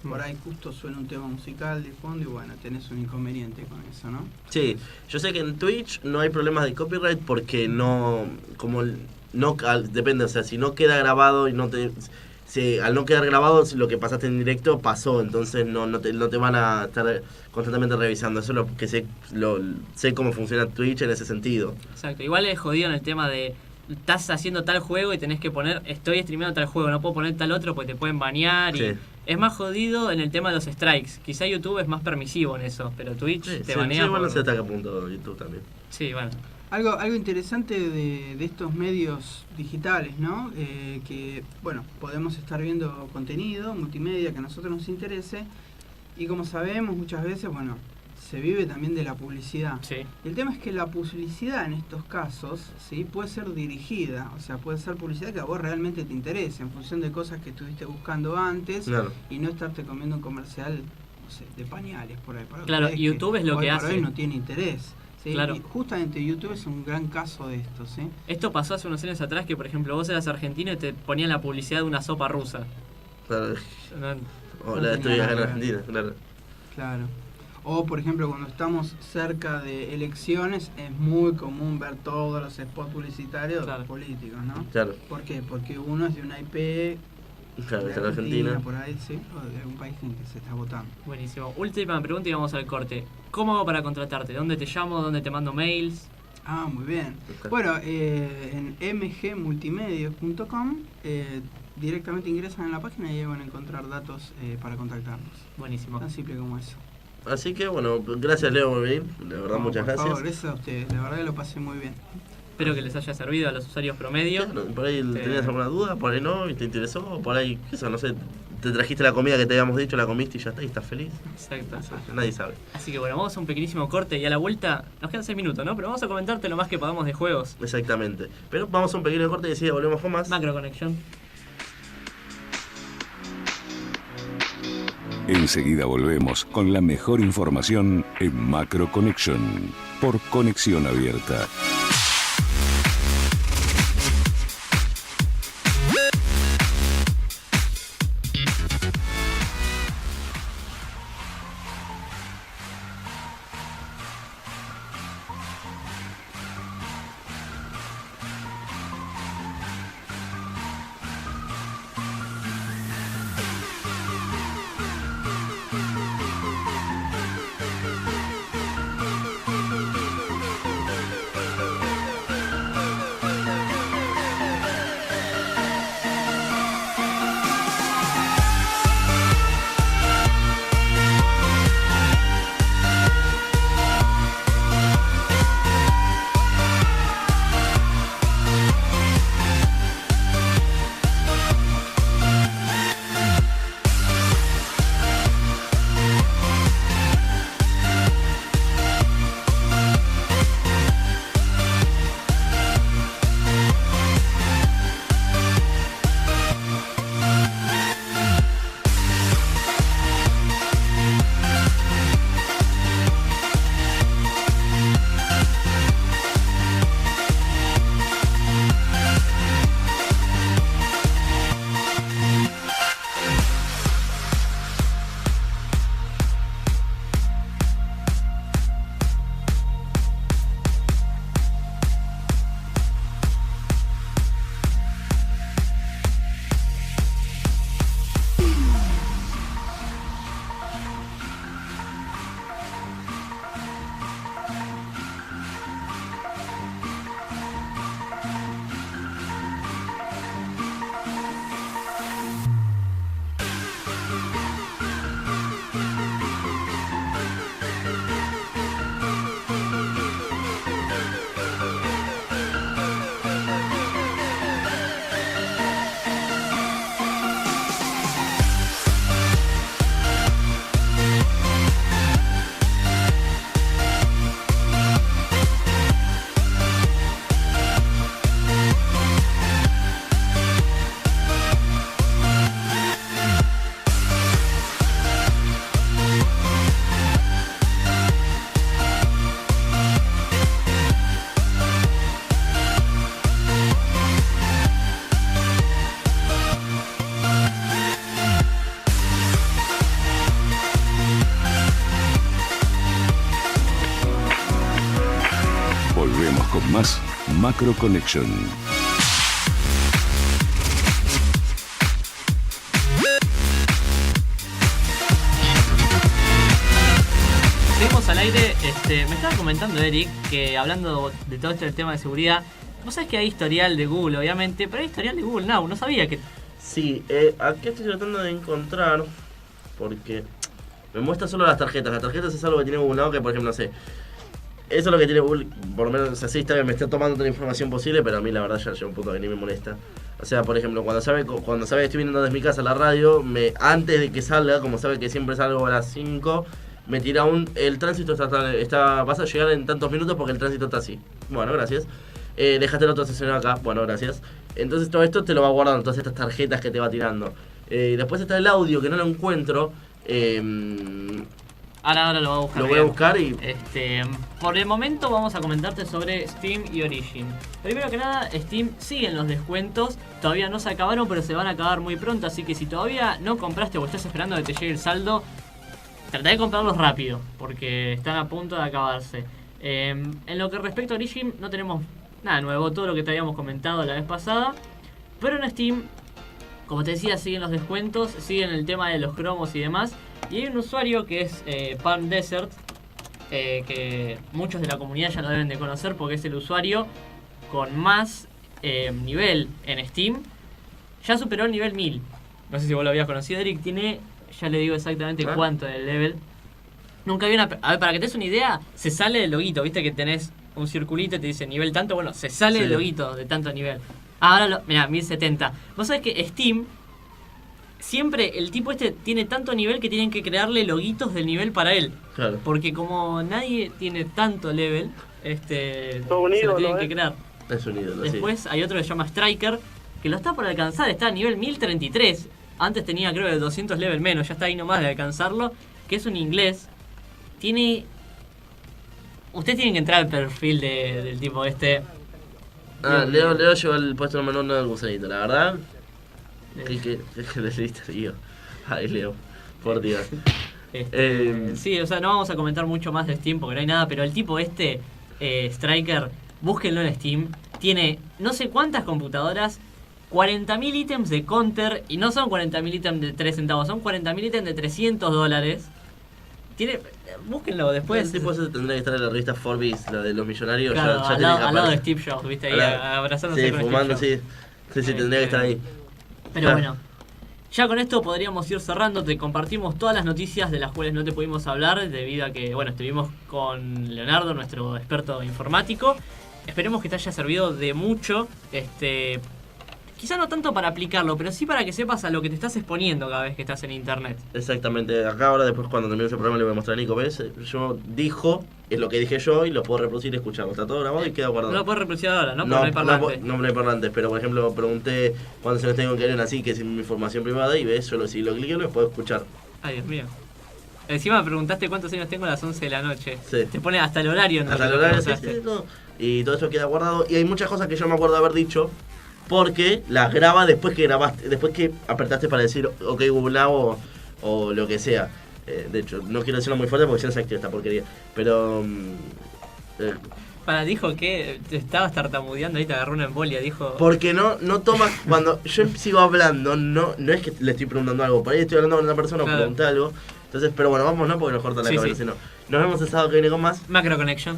Por ahí justo suena un tema musical de fondo y bueno, tenés un inconveniente con eso, ¿no? Sí, yo sé que en Twitch no hay problemas de copyright porque depende, o sea, si no queda grabado y al no quedar grabado, lo que pasaste en directo pasó, entonces no te van a estar constantemente revisando. Eso es lo que sé cómo funciona Twitch en ese sentido. Exacto, igual es jodido en el tema de estás haciendo tal juego y tenés que poner estoy streameando tal juego, no puedo poner tal otro porque te pueden banear. Sí. Y es más jodido en el tema de los strikes. Quizá YouTube es más permisivo en eso, pero Twitch te banea. Sí, bueno, no por- sé hasta qué punto YouTube también. Sí, bueno. Algo interesante de estos medios digitales, ¿no? Que, bueno, podemos estar viendo contenido multimedia que a nosotros nos interese, y como sabemos muchas veces, bueno, se vive también de la publicidad. Sí. El tema es que la publicidad en estos casos, ¿sí? Puede ser dirigida, o sea, puede ser publicidad que a vos realmente te interese, en función de cosas que estuviste buscando antes, Claro. y no estarte comiendo un comercial, no sé, de pañales por ahí. Para Claro, ustedes YouTube es lo hoy que por hace. hoy no tiene interés. ¿Sí? Claro. Y justamente YouTube es un gran caso de esto, ¿sí? Esto pasó hace unos años atrás que, por ejemplo, vos eras argentino y te ponían la publicidad de una sopa rusa. Claro. No- Hola, estoy tenía acá en nada que ver. Argentina, claro. Claro. O, por ejemplo, cuando estamos cerca de elecciones, es muy común ver todos los spots publicitarios Claro. políticos, ¿no? Claro, ¿Por qué? Porque uno es de una IP claro, de está en Argentina. por ahí, sí, o de algún país en que se está votando. Buenísimo. Última pregunta y vamos al corte. ¿Cómo hago para contratarte? ¿Dónde te llamo? ¿Dónde te mando mails? Ah, muy bien. Bueno, en mgmultimedios.com directamente ingresan en la página y ahí van a encontrar datos para contactarnos. Buenísimo. Tan simple como eso. Así que bueno, gracias Leo por venir, de verdad No, muchas por gracias. favor, gracias a ustedes, la verdad que lo pasé muy bien. Espero que les haya servido a los usuarios promedio. Claro, por ahí tenías alguna duda, por ahí no, y te interesó, o por ahí, qué sé, no sé, te trajiste la comida que te habíamos dicho, la comiste y ya está, y estás feliz. Exacto. Nadie sabe. Así que bueno, vamos a un pequeñísimo corte y a la vuelta nos quedan 6 minutos, ¿no? Pero vamos a comentarte lo más que podamos de juegos. Exactamente. Pero vamos a un pequeño corte y enseguida volvemos con más. Macro Connection. Enseguida volvemos con la mejor información en Macro Connection por Conexión Abierta. Con más Macro Connection. Seguimos al aire. Me estaba comentando Eric que hablando de todo este tema de seguridad, vos sabés que hay historial de Google, obviamente, pero hay historial de Google Now. No sabía que... Sí, aquí estoy tratando de encontrar, porque me muestra solo las tarjetas. Las tarjetas es algo que tiene Google Now, que por ejemplo, no sé, eso es lo que tiene Google, por lo menos así está bien, me está tomando toda la información posible, pero a mí la verdad ya llega un punto que ni me molesta. O sea, por ejemplo, cuando sabe que estoy viniendo desde mi casa a la radio, antes de que salga, como sabe que siempre salgo a las 5, me tira el tránsito vas a llegar en tantos minutos porque el tránsito está así. Bueno, gracias. Dejaste el otro estacionado acá, bueno, gracias. Entonces todo esto te lo va guardando, todas estas tarjetas que te va tirando. Después está el audio, que no lo encuentro. Ahora lo voy a buscar. Lo voy a buscar y... por el momento vamos a comentarte sobre Steam y Origin. Primero que nada, Steam sigue en los descuentos. Todavía no se acabaron, pero se van a acabar muy pronto. Así que si todavía no compraste o estás esperando que te llegue el saldo, trata de comprarlos rápido, porque están a punto de acabarse. En lo que respecta a Origin, no tenemos nada nuevo. Todo lo que te habíamos comentado la vez pasada. Pero en Steam, como te decía, siguen los descuentos, siguen el tema de los cromos y demás. Y hay un usuario que es Palm Desert, que muchos de la comunidad ya lo deben de conocer porque es el usuario con más nivel en Steam. Ya superó el nivel 1000. No sé si vos lo habías conocido, Eric. Tiene, ya le digo exactamente cuánto del level. Nunca vi una... A ver, para que te des una idea, se sale del loguito. Viste que tenés un circulito y te dice nivel tanto. Bueno, se sale del loguito de tanto nivel. Ahora, mirá, 1070. Vos sabés que Steam... Siempre el tipo tiene tanto nivel que tienen que crearle loguitos del nivel para él. Claro. Porque como nadie tiene tanto level, Todo un se lo ídolo, tienen que crear. Es un ídolo, Después hay otro que se llama Striker, que lo está por alcanzar, está a nivel 1033. Antes tenía creo de 200 level menos, ya está ahí nomás de alcanzarlo. Que es un inglés. Ustedes tienen que entrar al perfil del tipo este. Leo lleva el puesto número 1 del gusanito, la verdad. ¿Qué le diste, tío? Ay, Leo, por Dios. Sí, o sea, no vamos a comentar mucho más de Steam porque no hay nada, pero el tipo Striker, búsquenlo en Steam. Tiene no sé cuántas computadoras, 40.000 ítems de Counter, y no son 40.000 ítems de 3 centavos, son 40.000 ítems de $300. Búsquenlo después. El tipo ese tendría que estar en la revista Forbes, la de los millonarios. Claro, ya al lado de Steve Jobs, viste, ahí abrazándose sí, con fumando, Steve Jobs. sí, tendría que estar ahí. Pero bueno, ya con esto podríamos ir cerrando. Te compartimos todas las noticias de las cuales no te pudimos hablar debido a que, bueno, estuvimos con Leonardo, nuestro experto informático. Esperemos que te haya servido de mucho. Quizá no tanto para aplicarlo, pero sí para que sepas a lo que te estás exponiendo cada vez que estás en internet. Exactamente. Acá ahora, después cuando termine ese programa, le voy a mostrar a Nico. ¿Ves? Es lo que dije yo y lo puedo reproducir y escucharlo. Está todo grabado y queda guardado. No lo puedo reproducir ahora, ¿no? Porque no hay parlantes. No hay parlantes, pero por ejemplo pregunté cuándo se los tengo que leer así, que es mi información privada, y ves, solo si lo clico lo puedo escuchar. Ay, Dios mío. Encima me preguntaste cuántos años tengo a las 11 de la noche. Sí. Te pone hasta el horario, ¿no? Hasta el horario, sí, todo. Y todo eso queda guardado. Y hay muchas cosas que yo me acuerdo haber dicho, porque las graba después que apretaste para decir ok Google Now o lo que sea. De hecho, no quiero decirlo muy fuerte porque si no se activa esta porquería. Pero... dijo que te estabas tartamudeando ahí, te agarró una embolia, dijo... Porque no tomas... Cuando yo sigo hablando, no es que le estoy preguntando algo. Por ahí estoy hablando con una persona o pregunté algo. Entonces, pero bueno, vamos, ¿no? Porque nos corta la cabeza, si no. Nos vemos el sábado que viene con más. Macro Connection.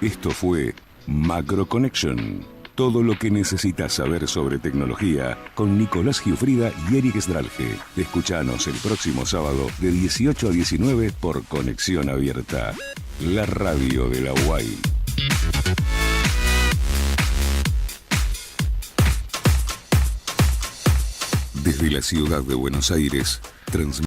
Esto fue Macro Connection. Todo lo que necesitas saber sobre tecnología con Nicolás Giuffrida y Eric Sdralge. Escuchanos el próximo sábado de 18 a 19 por Conexión Abierta, la radio de la UAI. Desde la ciudad de Buenos Aires, transmite